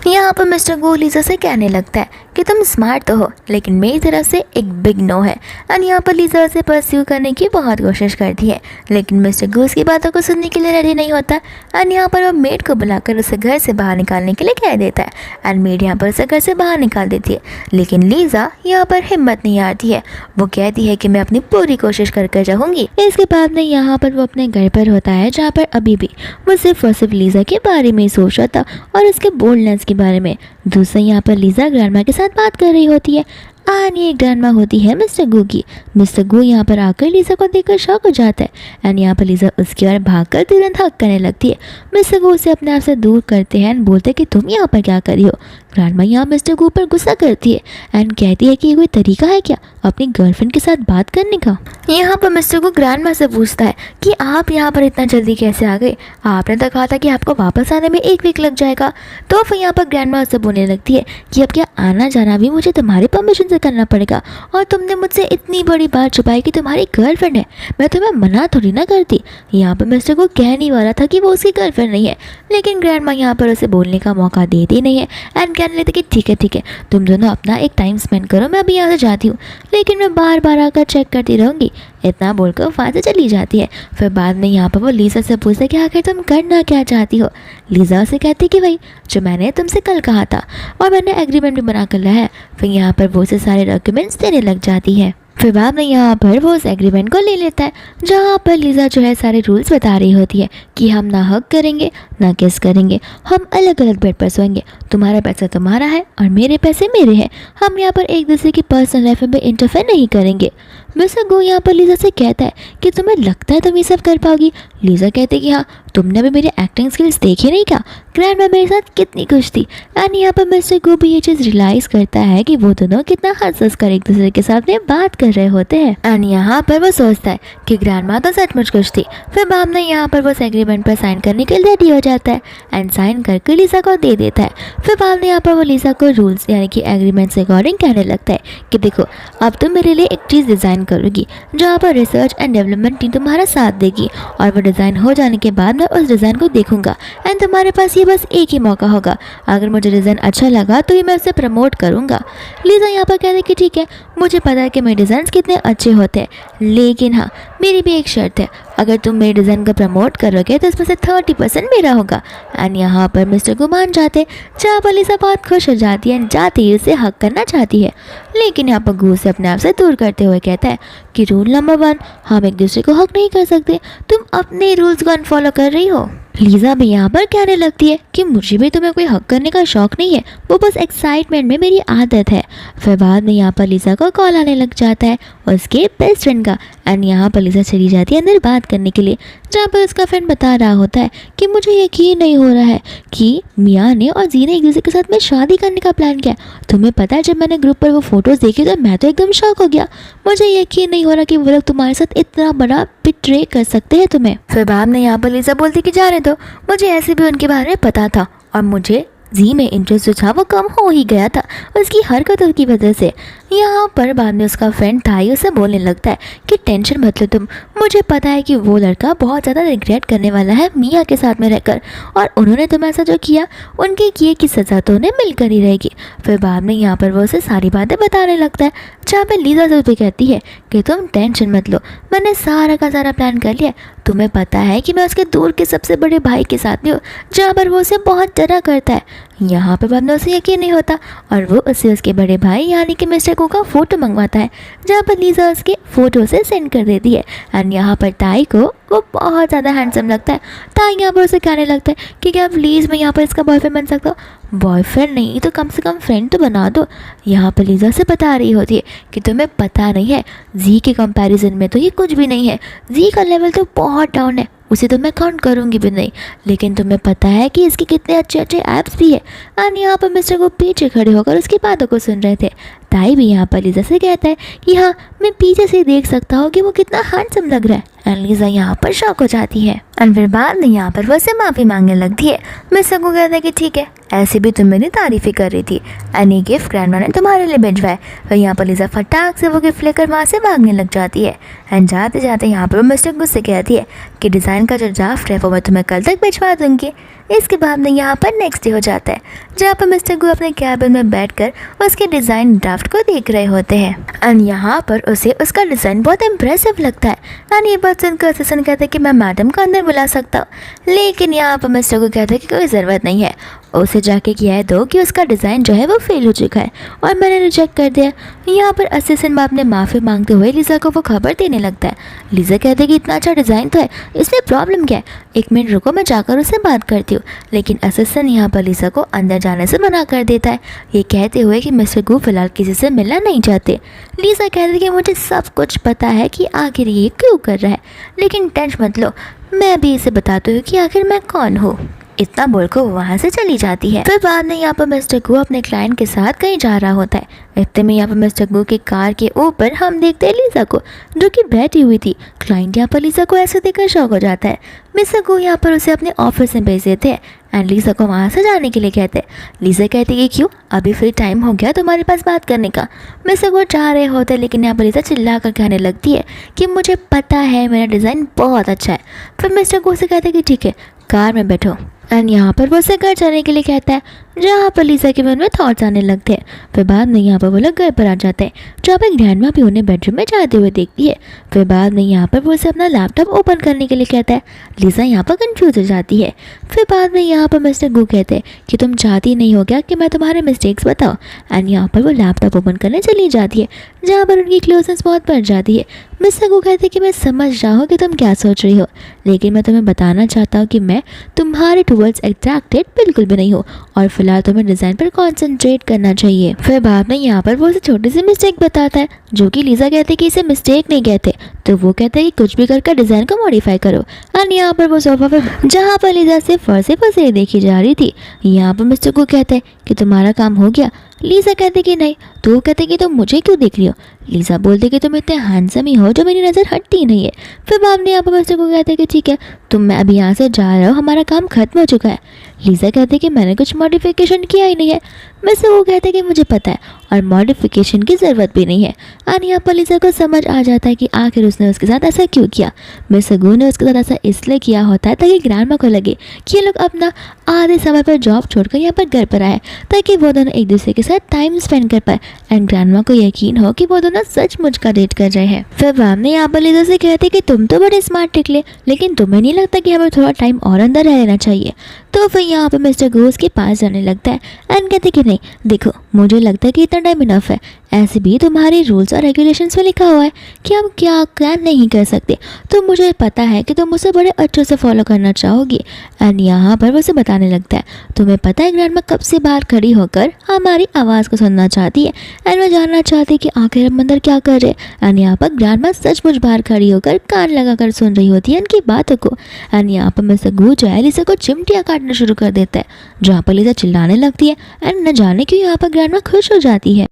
यहाँ पर मिस्टर गू लीजा से कहने लगता है कि तुम स्मार्ट तो हो, लेकिन मेरी तरफ से एक बिग नो है। एंड यहाँ पर लीजा उसे परस्यू करने की बहुत कोशिश करती है, लेकिन मिस्टर गू उसकी बातों को सुनने के लिए रेडी नहीं होता। एंड यहाँ पर वो मेड को बुलाकर उसे घर से बाहर निकालने के लिए कह देता है एंड मेड यहाँ पर उसे घर से बाहर निकाल देती है। लेकिन लीजा यहाँ पर हिम्मत नहीं आती है, वो कहती है कि मैं अपनी पूरी कोशिश करके जाऊँगी। इसके बाद में यहाँ पर वो अपने घर पर होता है, जहाँ पर अभी भी वो सिर्फ और सिर्फ लीजा के बारे में ही सोच रहा था और उसके बोल्डनेस के बारे में। दूसरा यहाँ पर लीजा ग्रैंडमा के साथ बात कर रही होती है एंड ये ग्रैंडमा होती है मिस्टर गू की। मिस्टर गू यहाँ पर आकर लीजा को देखकर शॉक हो जाता है एंड यहाँ पर लीजा उसकी ओर भागकर तुरंत हक करने लगती है। मिस्टर गू उसे अपने आप से दूर करते हैं एंड बोलते हैं कि तुम यहाँ पर क्या कर रही हो। ग्रैंडमा यहाँ मिस्टर गू पर गुस्सा करती है एंड कहती है कि ये कोई तरीका है क्या अपनी गर्लफ्रेंड के साथ बात करने का। यहाँ पर मिस्टर गू ग्रैंडमा से पूछता है कि आप यहाँ पर इतना जल्दी कैसे आ गए, आपने तो कहा था कि आपको वापस आने में 1 वीक लग जाएगा। तो फिर यहाँ पर ग्रैंडमा उससे बोलने लगती है कि अब क्या आना जाना भी मुझे तुम्हारी परमिशन से करना पड़ेगा, और तुमने मुझसे इतनी बड़ी बात छुपाई कि तुम्हारी गर्लफ्रेंड है, मैं तुम्हें मना थोड़ी ना करती। यहाँ पर मिस्टर को कहने वाला था कि वो उसकी गर्लफ्रेंड नहीं है, लेकिन ग्रैंडमा यहाँ पर उसे बोलने का मौका देती नहीं है एंड कहने लगती कि ठीक है तुम दोनों अपना एक टाइम स्पेंड करो, मैं अभी यहाँ से जाती हूँ, लेकिन मैं बार बार आकर चेक करती रहूँगी। इतना बोलकर वहाँ से चली जाती है। फिर बाद में यहाँ पर वो लीजा से पूछता है कि आखिर तुम करना क्या चाहती हो। लीजा से कहती कि भाई जो मैंने तुमसे कल कहा था और मैंने एग्रीमेंट भी बना कर लाया है। फिर यहाँ पर वो से सारे डॉक्यूमेंट्स देने लग जाती है। फिर बाद में यहाँ पर वो उस एग्रीमेंट को ले लेता है, जहाँ पर लीजा जो है सारे रूल्स बता रही होती है कि हम ना हक करेंगे ना किस करेंगे, हम अलग अलग बेड पर सोएंगे, तुम्हारा पैसा तुम्हारा है और मेरे पैसे मेरे हैं, हम यहाँ पर एक दूसरे की पर्सनल लाइफ में इंटरफेयर नहीं करेंगे। मिस्टर गो यहाँ पर लीजा से कहता है कि तुम्हें लगता है तुम ये सब कर पाओगी। लीजा कहती है कि हाँ, तुमने अभी मेरे एक्टिंग स्किल्स देखे नहीं क्या, ग्रैंडमा मेरे साथ कितनी खुश थी। एंड यहाँ पर मिस्टर गो भी ये चीज़ रियलाइज़ करता है कि वो दोनों कितना हंस कर एक दूसरे के साथ में बात कर रहे होते हैं एंड यहाँ पर वो सोचता है कि ग्रैंडमा तो सचमुच खुश थी। फिर बाद में यहाँ पर वो एग्रीमेंट पर साइन करने के लिए रेडी हो जाता है एंड साइन करके लीजा को दे देता है। फिर बाद में यहाँ पर वो लीजा को रूल्स यानी कि एग्रीमेंट से अकॉर्डिंग कहने लगता है कि देखो, अब तुम मेरे लिए एक चीज़ डिज़ाइन करोगी जहाँ पर रिसर्च एंड डेवलपमेंट टीम तुम्हारा साथ देगी, और वो डिज़ाइन हो जाने के बाद मैं मैं उस डिज़ाइन को देखूंगा एंड तुम्हारे पास ये बस एक ही मौका होगा। अगर मुझे डिज़ाइन अच्छा लगा तो ही मैं उसे प्रमोट करूंगा। लीज़ा यहाँ पर कहती कि ठीक है, मुझे पता है कि मेरे डिज़ाइन कितने अच्छे होते हैं, लेकिन हाँ मेरी भी एक शर्त है, अगर तुम मेरे डिज़ाइन का प्रमोट करोगे तो इसमें से 30% मेरा होगा। एंड यहाँ पर मिस्टर को मान जाते, जहाँ पर लीज़ा बहुत खुश हो जाती है, जाते ही उसे हक करना चाहती है, लेकिन यहाँ पर गू से अपने आप से दूर करते हुए कहता है कि रूल नंबर 1, हम एक दूसरे को हक नहीं कर सकते, तुम अपने रूल्स को अनफॉलो कर रही हो। लीज़ा भी यहाँ पर कहने लगती है कि मुझे भी तुम्हें कोई हक करने का शौक नहीं है, वो बस एक्साइटमेंट में मेरी आदत है। फिर बाद में यहाँ पर लीज़ा को कॉल आने लग जाता है उसके बेस्ट फ्रेंड का, एंड यहाँ पर लीज़ा चली जाती है अंदर बात करने के लिए, जहाँ पर उसका फ्रेंड बता रहा होता है कि मुझे यकीन नहीं हो रहा है कि मिया ने और जी ने एक दूसरे के साथ में शादी करने का प्लान किया। तुम्हें पता है जब मैंने ग्रुप पर वो फोटोज़ देखी तो मैं तो एकदम शॉक हो गया, मुझे यकीन नहीं हो रहा कि वो लोग तुम्हारे साथ इतना बड़ा बिट्रे कर सकते हैं तुम्हें। फिर बाद में यहाँ पर लीज़ा बोलती कि जाने दो, मुझे ऐसे भी उनके बारे में पता था और मुझे जी में इंटरेस्ट जो था वो कम हो ही गया था उसकी हरकतों की वजह से। यहाँ पर बाद में उसका फ्रेंड थाई उसे बोलने लगता है कि टेंशन मत लो तुम, मुझे पता है कि वो लड़का बहुत ज़्यादा रिग्रेट करने वाला है मिया के साथ में रहकर, और उन्होंने तुम्हें ऐसा जो किया उनके किए की सज़ा तो उन्हें मिलकर ही रहेगी। फिर बाद में यहाँ पर वो उसे सारी बातें बताने लगता है, जहाँ पर लीज़ा से भी कहती है कि तुम टेंशन मत लो, मैंने सारा का सारा प्लान कर लिया, तुम्हें पता है कि मैं उसके दूर के सबसे बड़े भाई के साथ में हूँ, जहाँ पर वो उसे बहुत डरा करता है। यहाँ पर बाद में उसे यकीन नहीं होता और वो उसे उसके बड़े भाई यानी कि मिस्टर को का फ़ोटो मंगवाता है, जहाँ पर लीज़ा उसके फ़ोटो से सेंड कर देती है। एंड यहाँ पर ताई को वो बहुत ज़्यादा हैंडसम लगता है। ताई यहाँ पर उसे कहने लगता है कि क्या प्लीज़ मैं यहाँ पर इसका बॉयफ्रेंड बन सकता हूँ। बॉयफ्रेंड नहीं तो कम से कम फ्रेंड तो बना दो। यहाँ पर लीज़ा से बता रही होती है कि तुम्हें पता नहीं है, जी के कंपैरिजन में तो ये कुछ भी नहीं है, जी का लेवल तो बहुत डाउन है, उसे तो मैं काउंट करूँगी भी नहीं, लेकिन तुम्हें पता है कि इसके कितने अच्छे अच्छे ऐप्स भी है। एंड यहाँ पर मिस्टर को पीछे खड़े होकर उसकी बातों को सुन रहे थे। ताई भी यहाँ पर लीज़ा से कहता है कि हाँ मैं पीछे से देख सकता हूँ कि वो कितना हैंडसम लग रहा है। एंड लीज़ा यहाँ पर शॉक हो जाती है एंड फिर बाद में यहाँ पर वो से माफ़ी मांगने लगती है। मिस्टर को कहता है कि ठीक है, ऐसे भी तुम मेरी तारीफ़ ही कर रही थी, एंड ये गिफ्ट ग्रैंडमा ने तुम्हारे लिए भिजवाया। फिर यहाँ पर लीज़ा फटाक से वो गिफ्ट लेकर वहाँ से भागने लग जाती है। एंड जाते जाते यहाँ पर वो मिस्टर गुस्से कहती है कि डिज़ाइन का जो ड्राफ्ट है वो मैं तुम्हें कल तक भिजवा दूँगी। इसके बाद में यहाँ पर नेक्स्ट डे हो जाता है, जहाँ पर मिस्टर गु अपने कैबिन में बैठकर उसके डिज़ाइन ड्राफ्ट को देख रहे होते हैं। एंड यहाँ पर उसे उसका डिज़ाइन बहुत इम्प्रेसिव लगता है। एंड ये बात सुनकर असिस्टेंट कहते हैं कि मैं मैडम को अंदर बुला सकता हूँ, लेकिन यहाँ पर मिस्टर को कहते हैं कि कोई ज़रूरत नहीं है, उसे जाके कह दो कि उसका डिज़ाइन जो है वो फेल हो चुका है और मैंने रिजेक्ट कर दिया। यहाँ पर असिस्टेंट बाप ने माफ़ी मांगते हुए लीज़ा को वो खबर देने लगता है। लीज़ा कहते हैं कि इतना अच्छा डिज़ाइन तो है, इसमें प्रॉब्लम क्या है, 1 मिनट रुको मैं जाकर उससे बात करती हूँ। लेकिन असिस्टेंट यहाँ पर लीज़ा को अंदर जाने से मना कर देता है, ये कहते हुए कि मिस्टर गु फिलहाल किसी से मिलना नहीं चाहते। लीज़ा कहती है कि मुझे सब कुछ पता है कि आखिर ये क्यों कर रहा है, लेकिन टेंशन मत लो, मैं भी इसे बताती हूँ कि आखिर मैं कौन हूँ। इतना बोलकर वो वहाँ से चली जाती है। फिर बाद में यहाँ पर मिस्टर गु अपने क्लाइंट के साथ कहीं जा रहा होता है। इतने में यहाँ पर मिस्टर गु की कार के ऊपर हम देखते हैं लीज़ा को, जो कि बैठी हुई थी। क्लाइंट यहाँ पर लीज़ा को ऐसे देखकर शॉक हो जाता है। मिस्टर गु यहाँ पर उसे अपने ऑफिस में भेज देते हैं एंड लीज़ा को वहाँ से जाने के लिए कहते हैं। लीज़ा कहती है कि क्यों, अभी फ्री टाइम हो गया तुम्हारे पास बात करने का। मिस्टर गु जा रहे होते हैं, लेकिन यहाँ पर लीज़ा चिल्ला कर कहने लगती है कि मुझे पता है मेरा डिज़ाइन बहुत अच्छा है। फिर मिस्टर गु से कहते हैं कि ठीक है कार में बैठो। एंड यहाँ पर वो उसे घर जाने के लिए कहता है, जहाँ पर लीज़ा के मन में थॉट्स आने लगते हैं। फिर बाद में यहाँ पर वो लोग घर पर आ जाते हैं, जहाँ पर ग्रैंडमा भी उन्हें बेडरूम में जाते हुए देखती है। फिर बाद में यहाँ पर वो उसे अपना लैपटॉप ओपन करने के लिए कहता है। लीज़ा यहाँ पर कंफ्यूज हो जाती है। फिर बाद में यहाँ पर मिस्टर गु कहते हैं कि तुम चाहती नहीं हो क्या कि मैं तुम्हारे मिस्टेक्स बताऊँ। एंड यहाँ पर वो लैपटॉप ओपन करने चली जाती है, जहाँ पर उनकी क्लोजनेस बहुत बढ़ जाती है। मिस्टर गु कहते हैं कि मैं समझ रहा हूँ कि तुम क्या सोच रही हो, लेकिन मैं तुम्हें बताना चाहता हूँ कि मैं तुम्हारे टूवर्ड्स अट्रैक्टेड बिल्कुल भी नहीं हूँ और फिलहाल तुम्हें डिज़ाइन पर कॉन्सेंट्रेट करना चाहिए। फिर बाद में यहाँ पर वो उसे छोटी सी मिस्टेक बताता है, जो कि लीज़ा कहते हैं कि इसे मिस्टेक नहीं कहते, तो वो कहते हैं कि कुछ भी करके डिज़ाइन को मॉडिफाई करो। और यहाँ पर वो सोफा पर जहाँ पर लीज़ा से फर्से फंसे देखी जा रही थी, यहाँ पर मिस्टर को कहते हैं कि तुम्हारा काम हो गया। लीज़ा कहते कि नहीं, तो वो कहते कि तुम मुझे क्यों देख रही हो। लीज़ा बोलते कि तुम इतने हैंडसम ही हो जो मेरी नज़र हटती नहीं है। फिर बाद में यहाँ पर मिस्टर को कहते कि ठीक है तुम मैं अभी यहाँ से जा रहा हूँ, हमारा काम खत्म हो चुका है। लीज़ा कहते कि मैंने कुछ मॉडिफिकेशन किया ही नहीं है। मिस्टर वो कहते कि मुझे पता है और मॉडिफिकेशन की ज़रूरत भी नहीं है। और यहाँ पर लीजा को समझ आ जाता है कि आखिर उसने उसके साथ ऐसा क्यों किया। मिस्टर गू ने उसके साथ ऐसा इसलिए किया होता है ताकि ग्रैंडमा को लगे कि ये लोग अपना आधे समय पर जॉब छोड़कर यहाँ पर घर पर आए, ताकि वो दोनों एक दूसरे के साथ टाइम स्पेंड कर पाए एंड ग्रैंडमा को यकीन हो कि वो दोनों सचमुच का डेट कर रहे हैं। फिर मैम ने यहाँ पर लीजा से कहते कि तुम तो बड़े स्मार्ट निकले, लेकिन तुम्हें नहीं लगता कि हमें थोड़ा टाइम और अंदर रह लेना चाहिए। तो फिर यहाँ पर मिस्टर गू उसके पास जाने लगता है एंड कहते कि नहीं देखो, मुझे लगता है कि इतना टाइम इनफ है। ऐसे भी तुम्हारे रूल्स और रेगुलेशंस में लिखा हुआ है कि हम क्या क्या नहीं कर सकते, तो मुझे पता है कि तुम उसे बड़े अच्छे से फॉलो करना चाहोगी। एंड यहाँ पर वो उसे बताने लगता है तुम्हें पता है ग्रैंडमा कब से बाहर खड़ी होकर हमारी आवाज़ को सुनना चाहती है एंड मैं जानना चाहती है कि आखिर हम अंदर क्या कर रहे हैं। एंड यहाँ पर ग्रैंडमा सचमुच बाहर खड़ी होकर कान लगाकर सुन रही होती है इनकी बातों को। एंड यहाँ पर मिस्टर गू जो है लीजा को चिमटियाँ काटना शुरू कर देता है, जहाँ पर लीजा चिल्लाने लगती है एंड न जाने क्यों यहाँ पर ग्रैंडमा खुश हो जाती है।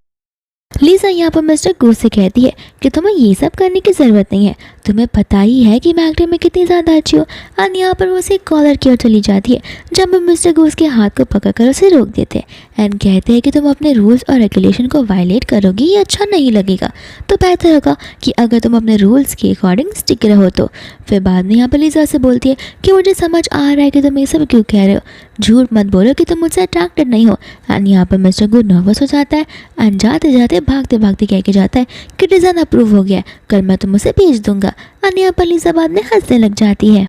लीजा यहाँ पर मिस्टर गू से कहती है कि तुम्हें ये सब करने की ज़रूरत नहीं है, तुम्हें पता ही है कि मैं एक्टिंग में कितनी ज़्यादा अच्छी हूँ। और यहाँ पर वो उसे कॉलर की ओर चली जाती है, जब मैं मिस्टर गू उसके हाथ को पकड़कर उसे रोक देते हैं एंड कहते हैं कि तुम अपने रूल्स और रेगुलेशन को वायलेट करोगी, ये अच्छा नहीं लगेगा, तो बेहतर होगा कि अगर तुम अपने रूल्स के अकॉर्डिंग स्टिक रहो। तो फिर बाद में यहाँ पर लीजा से बोलती है कि मुझे समझ आ रहा है कि तुम ये सब क्यों कह रहे हो, झूठ मत बोलो कि तुम मुझसे अट्रैक्टेड नहीं हो। एंड यहाँ पर मिस्टर गू नर्वस हो जाता है एंड जाते जाते भागते भागते कह के जाता है कि डिज़ाइन अप्रूव हो गया है, कल मैं तुम उसे भेज दूंगा। और यहाँ पर लीजा बाद में हंसने लग जाती है।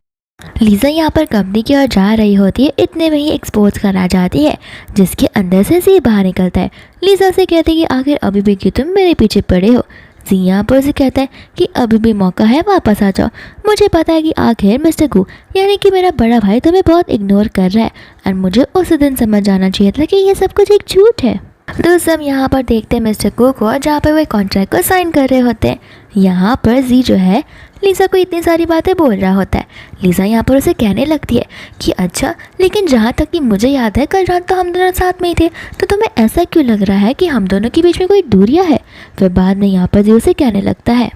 लीजा यहाँ पर कंपनी की ओर जा रही होती है, इतने में ही एक्सपोज करा जाती है जिसके अंदर से जी बाहर निकलता है। लीजा से कहते हैं कि आखिर अभी भी क्यों तुम मेरे पीछे पड़े हो। जी यहाँ पर उसे कहता है कि अभी भी मौका है, वापस आ जाओ। मुझे पता है कि आखिर मिस्टर गू यानी कि मेरा बड़ा भाई तुम्हें बहुत इग्नोर कर रहा है और मुझे उस दिन समझ जाना चाहिए था कि ये सब कुछ एक झूठ है। दोस्तों हम यहाँ पर देखते हैं मिस्टर गू को, जहाँ पर वो कॉन्ट्रैक्ट को साइन कर रहे होते हैं। यहाँ पर जी जो है लीजा को इतनी सारी बातें बोल रहा होता है। लीजा यहाँ पर उसे कहने लगती है कि अच्छा, लेकिन जहाँ तक कि मुझे याद है कल रात तो हम दोनों साथ में ही थे, तो तुम्हें ऐसा क्यों लग रहा है कि हम दोनों के बीच में कोई दूरियां है। फिर बाद में यहाँ पर जी उसे कहने लगता है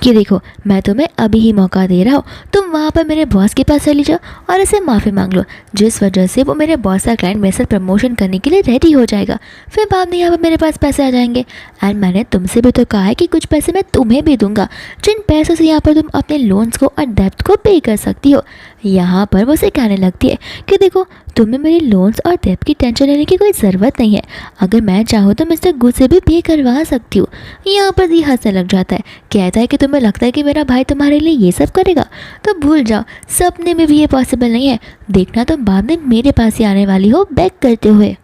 कि देखो, मैं तुम्हें अभी ही मौका दे रहा हूँ, तुम वहाँ पर मेरे बॉस के पास चली जाओ और इसे माफ़ी मांग लो, जिस वजह से वो मेरे बॉस का क्लाइंट मेरे साथ प्रमोशन करने के लिए रेडी हो जाएगा। फिर बाद में यहाँ पर मेरे पास पैसे आ जाएंगे एंड मैंने तुमसे भी तो कहा है कि कुछ पैसे मैं तुम्हें भी दूंगा, जिन पैसों से यहाँ पर तुम अपने लोन्स को और डेब्ट को पे कर सकती हो। यहाँ पर वो उसे कहने लगती है कि देखो, तुम्हें मेरे लोन्स और डेब्ट की टेंशन लेने की कोई ज़रूरत नहीं है, अगर मैं चाहूँ तो मिस्टर गू से भी पे करवा सकती हूँ। यहाँ पर ये हंसने लग जाता है, कहता है कि तुम्हें लगता है कि मेरा भाई तुम्हारे लिए ये सब करेगा, तो भूल जाओ, सपने में भी ये पॉसिबल नहीं है। देखना तुम बाद में मेरे पास ही आने वाली हो बैक करते हुए।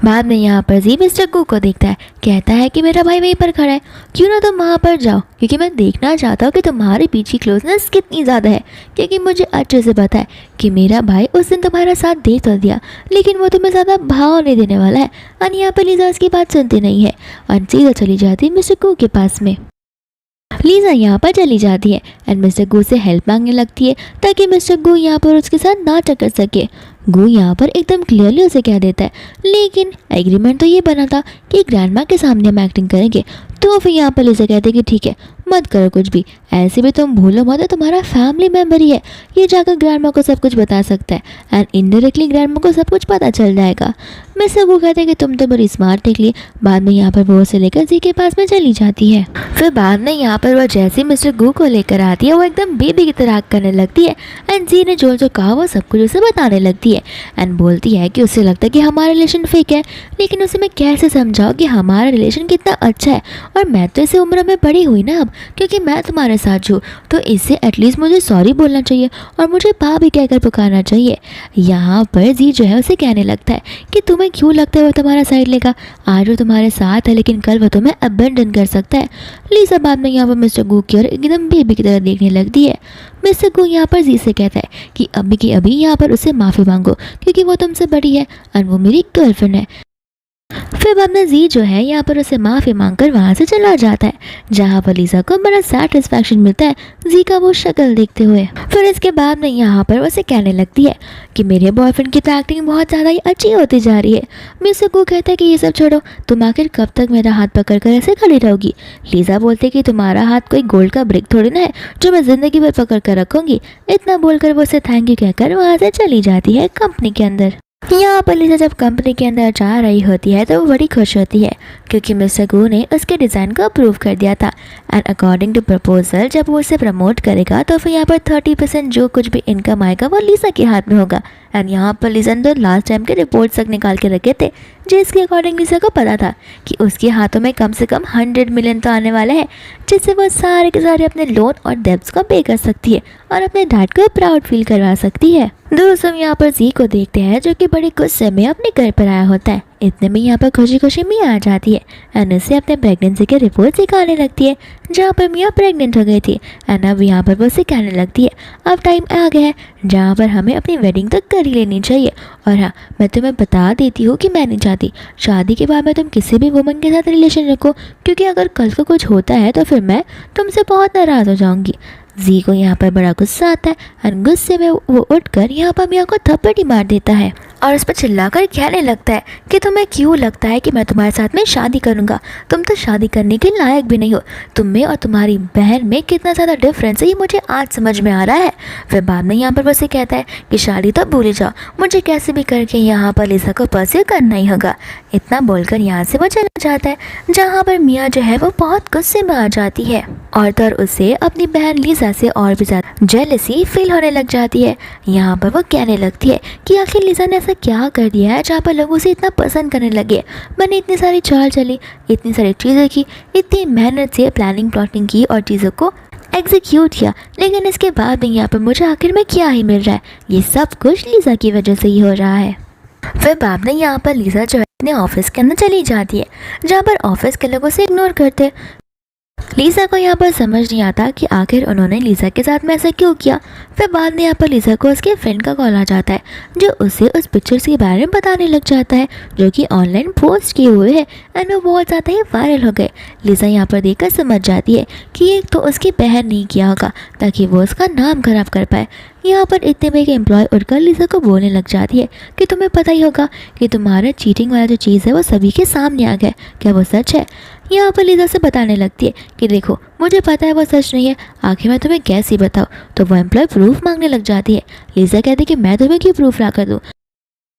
बाद में यहाँ पर जी मिस्टर गू को देखता है, कहता है कि मेरा भाई वहीं पर खड़ा है, क्यों ना तुम वहाँ पर जाओ, क्योंकि मैं देखना चाहता हूँ कि तुम्हारे पीछे क्लोजनेस कितनी ज़्यादा है। क्योंकि मुझे अच्छे से पता है कि मेरा भाई उस दिन तुम्हारा साथ दे तो दिया, लेकिन वो तुम्हें ज़्यादा भाव नहीं देने वाला है। और यहाँ पर लीजा उसकी बात सुनती नहीं है और सीधा चली जाती है मिस्टर गू के पास में। लीजा यहाँ पर चली जाती है एंड मिस्टर गू से हेल्प मांगने लगती है ताकि मिस्टर गू यहाँ पर उसके साथ ना टक्कर सके। गू यहाँ पर एकदम क्लियरली उसे कह देता है, लेकिन एग्रीमेंट तो ये बना था कि ग्रैंडमा के सामने हम एक्टिंग करेंगे। तो फिर यहाँ पर लीजा कहते हैं कि ठीक है, मत करो कुछ भी, ऐसे भी तुम भूलो मत, तुम्हारा फैमिली मेम्बर ही है, ये जाकर ग्रैंडमा को सब कुछ बता सकता है एंड इनडायरेक्टली ग्रैंडमा को सब कुछ पता चल जाएगा। मिस्टर गू कहते हैं कि तुम तो बड़ी स्मार्ट निकली। बाद में यहाँ पर वो उसे लेकर जी के पास में चली जाती है। फिर बाद में यहाँ पर वो जैसे मिस्टर गू को लेकर आती है, वो एकदम बेबी की तरह करने लगती है एंड जी ने जो जो कहा वो सब कुछ उसे बताने लगती है एंड बोलती है कि उसे लगता है कि हमारा रिलेशन फेक है, लेकिन उसे मैं कैसे समझाऊँ कि हमारा रिलेशन कितना अच्छा है, और मैं तो इसे उम्र में बड़ी हुई ना अब, क्योंकि मैं तुम्हारे साथ हूँ, तो इससे एटलीस्ट मुझे सॉरी बोलना चाहिए और मुझे पा भी कहकर पुकारना चाहिए। यहाँ पर जी जो है उसे कहने लगता है कि तुम्हें क्यों लगता है वो तुम्हारा साइड लेगा, आज वो तुम्हारे साथ है लेकिन कल वो तुम्हें अबेंडन कर सकता है। लीजा बाद में यहाँ पर मिस्टर गू की ओर एकदम बेबी की तरह देखने लगती है। मिस्टर गू यहाँ पर जी से कहता है कि अभी की अभी यहाँ पर उसे माफ़ी मांगो, क्योंकि वो तुमसे बड़ी है और वो मेरी गर्लफ्रेंड है। फिर बाद में जी जो है यहाँ पर उसे माफ़ी मांगकर वहाँ से चला जाता है, जहाँ पर लीजा को बड़ा सेटिस्फैक्शन मिलता है जी का वो शक्ल देखते हुए। फिर इसके बाद में यहाँ पर वो उसे कहने लगती है कि मेरे बॉयफ्रेंड की तो एक्टिंग बहुत ज़्यादा ही अच्छी होती जा रही है। मिस्टर गू कहता है कि ये सब छोड़ो, तुम आखिर कब तक मेरा हाथ पकड़ कर ऐसे खड़ी रहोगी। लीजा बोलते कि तुम्हारा हाथ कोई गोल्ड का ब्रिक थोड़ी ना है जो मैं ज़िंदगी भर पकड़ कर रखूँगी। इतना बोलकर वो उसे थैंक यू कहकर वहाँ से चली जाती है कंपनी के अंदर। यहाँ पर लीजा जब कंपनी के अंदर जा रही होती है तो वो बड़ी खुश होती है, क्योंकि मिस्टर गू ने उसके डिज़ाइन को अप्रूव कर दिया था। एंड अकॉर्डिंग टू प्रपोजल जब वो उसे प्रमोट करेगा तो फिर यहाँ पर 30% जो कुछ भी इनकम आएगा वो लिसा के हाथ में होगा। एंड यहाँ पर लिसा ने तो लास्ट टाइम के रिपोर्ट्स तक निकाल के रखे थे, जिसके अकॉर्डिंग लिसा को पता था कि उसके हाथों में कम से कम 100 मिलियन तो आने वाला है, जिससे वो सारे के सारे अपने लोन और डेब्ट्स को पे कर सकती है और अपने डैड को प्राउड फील करवा सकती है। दोस्तों यहाँ पर जी को देखते हैं जो कि बड़े गुस्से में अपने घर पर आया होता है। इतने में यहाँ पर खुशी खुशी मिया आ जाती है एंड उससे अपने प्रेगनेंसी के रिपोर्ट दिखाने लगती है, जहाँ पर मिया प्रेग्नेंट हो गई थी। एंड अब यहाँ पर वो उसे कहने लगती है अब टाइम आ गया है जहाँ पर हमें अपनी वेडिंग तक कर ही लेनी चाहिए। और हाँ, मैं तुम्हें बता देती हूँ कि मैं नहीं चाहती शादी के बाद में तुम किसी भी वुमन के साथ रिलेशन रखो, क्योंकि अगर कल को कुछ होता है तो फिर मैं तुमसे बहुत नाराज़ हो जाऊँगी। जी को यहाँ पर बड़ा गुस्सा आता है और गुस्से में वो उठकर यहाँ पर मिया को थप्पड़ ही मार देता है और उस पर चिल्लाकर कहने लगता है कि तुम्हें क्यों लगता है कि मैं तुम्हारे साथ में शादी करूँगा, तुम तो शादी करने के लायक भी नहीं हो। तुम में और तुम्हारी बहन में कितना ज़्यादा डिफरेंस है ये मुझे आज समझ में आ रहा है। फिर बाद में यहाँ पर वो उसे कहता है कि शादी तो भूल जाओ, मुझे कैसे भी करके यहाँ पर लिसा को परस्यू करना ही होगा। इतना बोलकर यहाँ से वो चला जाता है, जहाँ पर मिया जो है वो बहुत गुस्से में आ जाती है और तो उसे अपनी बहन लिसा से और भी ज़्यादा जेलसी फील होने लग जाती है। यहाँ पर वो कहने लगती है कि आखिर लिसा ने ऐसा क्या कर दिया है जहाँ पर लोग उसे इतना पसंद करने लगे। मैंने इतनी सारी चाल चली, इतनी सारी चीज़ें की, इतनी मेहनत से प्लानिंग प्लॉटिंग की और चीज़ों को एग्जीक्यूट किया, लेकिन इसके बाद भी यहाँ पर मुझे आखिर में क्या ही मिल रहा है। ये सब कुछ लिसा की वजह से ही हो रहा है। फिर बाद में यहाँ पर लिसा जो है अपने ऑफिस के अंदर चली जाती है, जहाँ पर ऑफिस के लोगों से इग्नोर करते। लिसा को यहाँ पर समझ नहीं आता कि आखिर उन्होंने लिसा के साथ में ऐसा क्यों किया। फिर बाद में यहाँ पर लिसा को उसके फ्रेंड का कॉल आ जाता है, जो उसे उस पिक्चर्स के बारे में बताने लग जाता है जो कि ऑनलाइन पोस्ट किए हुए हैं एंड वो बहुत ज़्यादा ही वायरल हो गए। लिसा यहाँ पर देखकर समझ जाती है कि ये तो उसकी बहन नहीं किया होगा ताकि वो उसका नाम खराब कर पाए। यहाँ पर इतने में एक एम्प्लॉय उठकर लिसा को बोलने लग जाती है कि तुम्हें पता ही होगा कि तुम्हारा चीटिंग वाला जो चीज़ है वो सभी के सामने आ गया, क्या वो सच है। यहाँ पर लिसा से बताने लगती है कि देखो मुझे पता है वो सच नहीं है, आखिर मैं तुम्हें कैसे बताऊँ। तो वो एम्प्लॉय प्रूफ मांगने लग जाती है। लिसा कहती है कि मैं तुम्हें क्यों प्रूफ ला कर दूँ,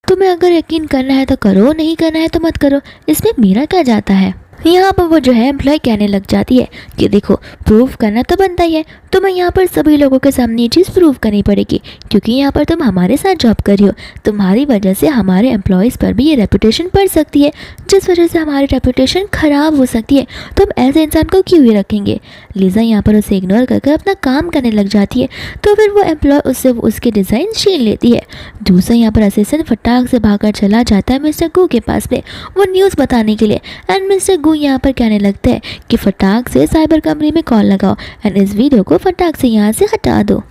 तुम्हें अगर यकीन करना है तो करो, नहीं करना है तो मत करो, इसमें मेरा क्या जाता है। यहाँ पर वो जो है एम्प्लॉय कहने लग जाती है कि देखो प्रूफ करना तो बनता ही है, तुम्हें यहाँ पर सभी लोगों के सामने ये चीज़ प्रूव करनी पड़ेगी, क्योंकि यहाँ पर तुम हमारे साथ जॉब कर रही हो। तुम्हारी वजह से हमारे एम्प्लॉयज़ पर भी ये रेपुटेशन पड़ सकती है, जिस वजह से हमारी रेपुटेशन ख़राब हो सकती है। तो हम ऐसे इंसान को क्यों ही रखेंगे। लिसा यहाँ पर उसे इग्नोर करके अपना काम करने लग जाती है। तो फिर वो एम्प्लॉय उससे उसके डिज़ाइन छीन लेती है। दूसरा यहाँ पर असिस्टेंट फटाक से भागकर चला जाता है मिस्टर गू के पास में वो न्यूज़ बताने के लिए। एंड मिस्टर गू यहाँ पर कहने लगता है कि फटाक से साइबर कंपनी में कॉल लगाओ एंड इस वीडियो को फटाक से यहाँ से हटा दो।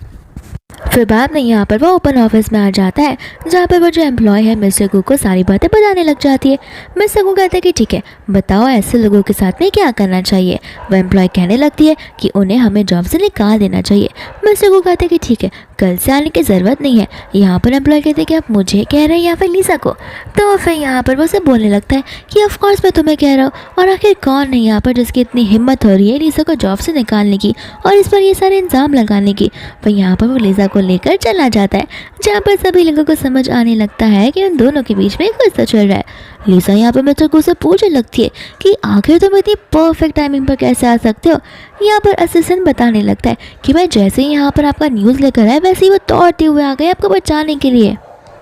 फिर बाद में यहाँ पर वो ओपन ऑफिस में आ जाता है, जहाँ पर वो जो एम्प्लॉय है मिस्टर गू को सारी बातें बताने लग जाती है। मिस्टर गू कहते हैं कि ठीक है बताओ ऐसे लोगों के साथ में क्या करना चाहिए। वो एम्प्लॉय कहने लगती है कि उन्हें हमें जॉब से निकाल देना चाहिए। मिस्टर गू कहते हैं कि ठीक है कल से आने की ज़रूरत नहीं है। यहाँ पर एम्प्लॉय कहते हैं कि आप मुझे कह रहे हैं या फिर लिसा को। तो फिर यहाँ पर वो उसे बोलने लगता है कि ऑफकोर्स मैं तुम्हें कह रहा हूँ, और आखिर कौन है यहाँ पर जिसकी इतनी हिम्मत हो रही है लिसा को जॉब से निकालने की और इस पर ये सारे इल्ज़ाम लगाने की। पर यहाँ पर वो लिसा को लेकर चला जाता है, जहाँ पर सभी लोगों को समझ आने लगता है कि उन दोनों के बीच में कुछ तो चल रहा है। लिसा यहाँ पर मिस्टर गू से पूछने लगती है कि आखिर तुम इतनी परफेक्ट टाइमिंग पर कैसे आ सकते हो। यहाँ पर असिस्टेंट बताने लगता है कि मैं जैसे ही यहाँ पर आपका न्यूज़ लेकर आया वैसे ही वो दौड़ते हुए आ गए आपको बचाने के लिए।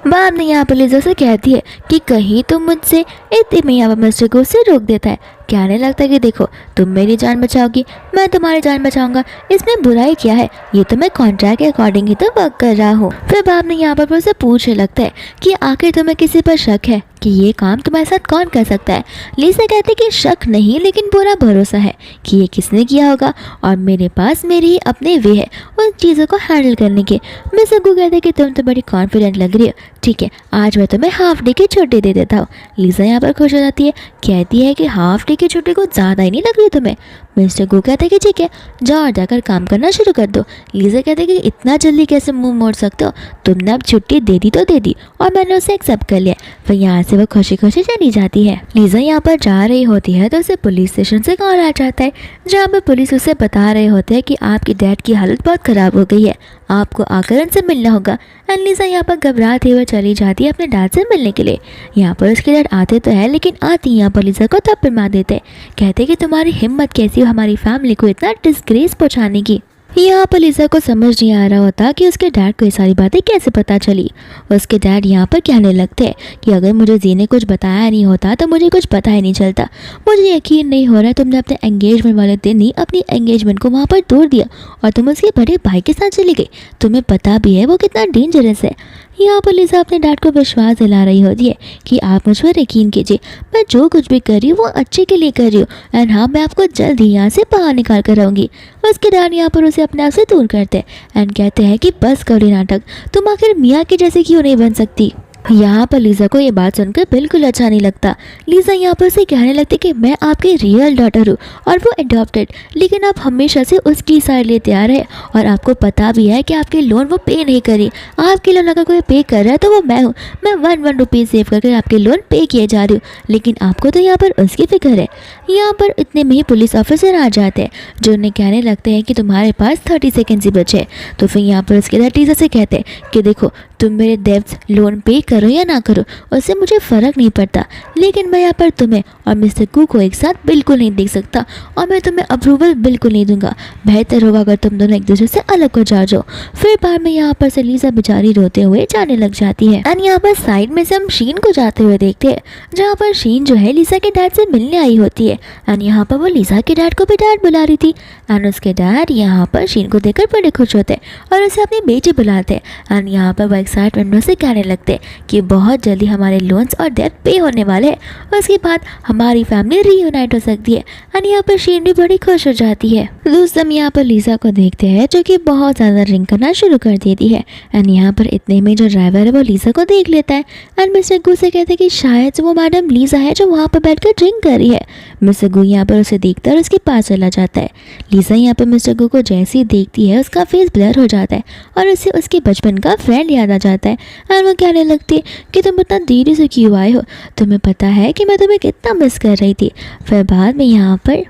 बाद में यहाँ पर लिसा से कहती है कि कहीं तुम मुझसे, इतने में यहाँ पर मिस्टर गू से रोक देता है। कहने लगता है कि देखो तुम मेरी जान बचाओगी, मैं तुम्हारी जान बचाऊंगा, इसमें बुराई क्या है, ये तो मैं कॉन्ट्रैक्ट के अकॉर्डिंग ही तो वर्क कर रहा हूँ। फिर बाद में यहाँ पर उसे पूछने लगता है कि आखिर तुम्हें किसी पर शक है कि ये काम तुम्हारे साथ कौन कर सकता है। लिसा कहती है कि शक नहीं लेकिन पूरा भरोसा है कि ये किसने किया होगा, और मेरे पास मेरे ही अपने वे है उन चीज़ों को हैंडल करने के। मिस्टर गू कहते हैं कि तुम तो बड़ी कॉन्फिडेंट लग रही हो, ठीक है आज मैं तुम्हें हाफ डे की छुट्टी दे देता हूँ। लिसा यहाँ पर खुश हो जाती है, कहती है कि हाफ डे की छुट्टी कुछ ज़्यादा ही नहीं लग रही तुम्हें। मिस्टर गू कहते हैं कि ठीक है, जाओ और जाकर काम करना शुरू कर दो। लीजा कहते हैं कि इतना जल्दी कैसे मुंह मोड़ सकते हो, तुमने अब छुट्टी दे दी तो दे दी और मैंने उसे एक्सेप्ट कर लिया। फिर यहाँ से वो खुशी खुशी चली जाती है। लीजा यहाँ पर जा रही होती है तो उसे पुलिस स्टेशन से कॉल आ जाता है, जहाँ पर पुलिस उसे बता रहे होते हैं कि आपकी डैड की हालत बहुत ख़राब हो गई है, आपको आकर उनसे मिलना होगा। एंड लीजा यहाँ पर घबराते हुए चली जाती है अपने डैड से मिलने के लिए। यहाँ पर उसके डैड आते तो है, लेकिन आती यहाँ पर लीजा को थप्पड़ मार देते, कहते कि तुम्हारी हिम्मत कैसी हो हमारी फैमिली को इतना डिस्ग्रेस पहुँचाने की। यहाँ पर लीजा को समझ नहीं आ रहा होता कि उसके डैड को ये सारी बातें कैसे पता चली। उसके डैड यहाँ पर कहने लगते हैं कि अगर मुझे जी ने कुछ बताया नहीं होता तो मुझे कुछ पता ही नहीं चलता। मुझे यकीन नहीं हो रहा है तुमने अपने एंगेजमेंट वाले दिन ही अपनी एंगेजमेंट को वहाँ पर तोड़ दिया और तुम उसके बड़े भाई के साथ चली गई। तुम्हें पता भी है वो कितना डेंजरस है। यहाँ पर लीजा अपने डैड को विश्वास दिला रही होती है कि आप मुझ पर यकीन कीजिए, मैं जो कुछ भी कर रही हूँ वो अच्छे के लिए कर रही हूँ एंड हाँ, मैं आपको जल्द ही यहाँ से बाहर निकाल कर रहूँगी। उसके डैड यहाँ पर उसे अपने आप से दूर करते हैं एंड कहते हैं कि बस करो नाटक, तुम आखिर मियाँ के जैसे क्यों नहीं बन सकती। यहाँ पर लीजा को ये बात सुनकर बिल्कुल अच्छा नहीं लगता। लीजा यहाँ पर उसे कहने लगती कि मैं आपकी रियल डॉटर हूँ और वो अडॉप्टेड, लेकिन आप हमेशा से उसकी साइड लेते आ रहे हैं और आपको पता भी है कि आपके लोन वो पे नहीं करी। आपके लोन अगर कोई पे कर रहा है तो वो मैं हूँ। मैं 1 रुपीज़ सेव करके आपके लोन पे किए जा रही हूँ, लेकिन आपको तो यहाँ पर उसकी फिक्र है। यहाँ पर इतने में ही पुलिस ऑफिसर आ जाते हैं जो उन्हें कहने लगते हैं कि तुम्हारे पास 30 सेकेंड्स ही बचे हैं। तो फिर यहाँ पर उसके डैड लीजा से कहते हैं कि देखो, तुम मेरे डेब्ट्स लोन पे करो या ना करो उससे मुझे फ़र्क नहीं पड़ता, लेकिन मैं यहाँ पर तुम्हें और मिस्टर कू को एक साथ बिल्कुल नहीं देख सकता और मैं तुम्हें अप्रूवल बिल्कुल नहीं दूंगा। बेहतर होगा अगर तुम दोनों एक दूसरे से अलग हो जाओ। फिर बाद में यहाँ पर से लीजा बेचारी रोते हुए जाने लग जाती है। एंड यहाँ पर साइड में से हम शीन को जाते हुए देखते हैं, जहाँ पर शीन जो है लीजा के डैड से मिलने आई होती है। एंड यहाँ पर वो लीजा के डैड को भी डैड बुला रही थी एंड उसके डैड यहाँ पर शीन को देखकर बड़े खुश होते और उसे अपनी बेटी बुलाते एंड यहाँ पर वो एक्साइटमेंट से कहने लगते कि बहुत जल्दी हमारे लोन्स और डेट पे होने वाले हैं, उसके बाद हमारी फैमिली रीयूनाइट हो सकती है। एंड यहाँ पर शीन भी बड़ी खुश हो जाती है। दोस्तों यहाँ पर लीजा को देखते हैं जो कि बहुत ज़्यादा ड्रिंक करना शुरू कर देती है। एंड यहाँ पर इतने में जो ड्राइवर है वो लीजा को देख लेता है एंड मिस्टर गू से कहते हैं कि शायद वो मैडम लीजा है जो वहाँ पर बैठ कर ड्रिंक कर रही है। मिस्टर गू यहाँ पर उसे देखता है और उसके पास चला जाता है। लीजा यहाँ पर मिस्टर गू को जैसे ही देखती है उसका फेस ब्लर हो जाता है और उसे उसके बचपन का फ्रेंड याद आ जाता है और वो कहने लगती कि तुम इतना देरी से क्यों आए हो, तुम्हें पता है कि मैं तुम्हें कितना मिस कर रही थी। फिर बाद में यहाँ पर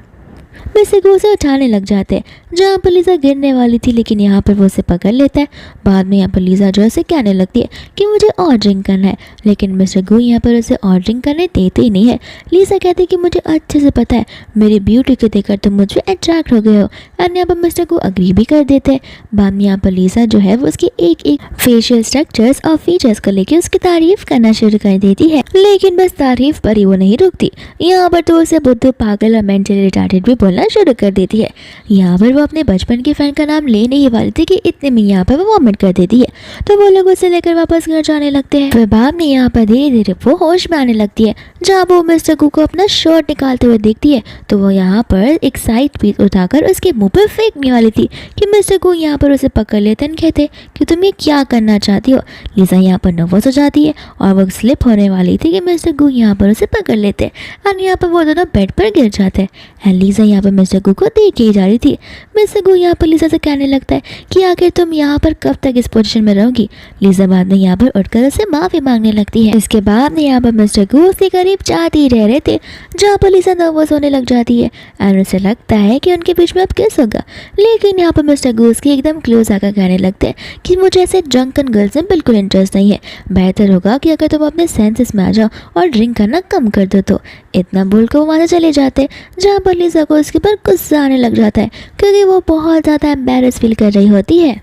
मिस्टर गू उसे उठाने लग जाते हैं, जहाँ पर लीजा गिरने वाली थी, लेकिन यहाँ पर वो उसे पकड़ लेता है। बाद में यहाँ पर लीजा जो है कहने लगती है कि मुझे और ड्रिंक करना है, लेकिन मिस्टर गू यहाँ पर उसे और ड्रिंक करने देते ही नहीं है। लीजा कहती है कि मुझे अच्छे से पता है, मेरी ब्यूटी को देखकर तुम मुझ पर अट्रैक्ट हो गए हो। एंड यहाँ पर मिस्टर गू अग्री भी कर देते हैं। बाद में यहाँ पर लीजा जो है वो उसकी एक एक फेशियल स्ट्रक्चर्स और फीचर्स को लेकर उसकी तारीफ करना शुरू कर देती है, लेकिन बस तारीफ पर ही वो नहीं रुकती। यहाँ पर तो उसे बुद्धू, पागल और मेंटली रिटार्डेड भी बोलना शुरू कर देती है। यहाँ पर वो अपने बचपन के फ्रेंड का नाम लेने ही वाली थी कि इतने में यहाँ पर वो वॉमिट कर देती है, तो वो लोग उसे लेकर वापस घर जाने लगते हैं। फिर बाद में यहाँ पर धीरे धीरे वो होश में आने लगती है, जहाँ वो मिस्टर गू को अपना शर्ट निकालते हुए देखती है तो वो यहाँ पर एक साइड पीस उठाकर उसके मुंह पर फेंकने वाली थी कि मिस्टर गू यहाँ पर उसे पकड़ लेते हैं, कहते कि तुम ये क्या करना चाहती हो। लीजा यहाँ पर नर्वस हो जाती है और वो स्लिप होने वाली थी कि मिस्टर गू यहाँ पर उसे पकड़ लेते और यहाँ पर वो दोनों बेड पर गिर जाते हैं। एंड लीजा यहाँ पर मिस्टर गू को देख ही जा रही थी। मिस्टर गू यहाँ पर लीजा से कहने लगता है कि आखिर तुम यहाँ पर कब तक इस पोजीशन में रहोगी। लीजा बाद में यहाँ पर उठकर उसे माफ़ी मांगने लगती है। इसके बाद में यहाँ पर मिस्टर गू उसके करीब जाते ही रह रहे थे, जहाँ पर लीजा नर्वस होने लग जाती है एंड उसे लगता है कि उनके बीच में अब किस होगा, लेकिन यहाँ पर मिस्टर गू उसके एकदम क्लोज आकर कहने लगते हैं कि मुझे ऐसे ड्रंकन गर्ल्स में बिल्कुल इंटरेस्ट नहीं है, बेहतर होगा कि अगर तुम अपने सेंसेस में आ जाओ और ड्रिंक करना कम कर दो। तो इतना बोलकर वो वहाँ से चले जाते, जहाँ पर लीजा को उसके ऊपर गुस्सा आने लग जाता है क्योंकि वो बहुत ज़्यादा एम्बैरेस फील कर रही होती है।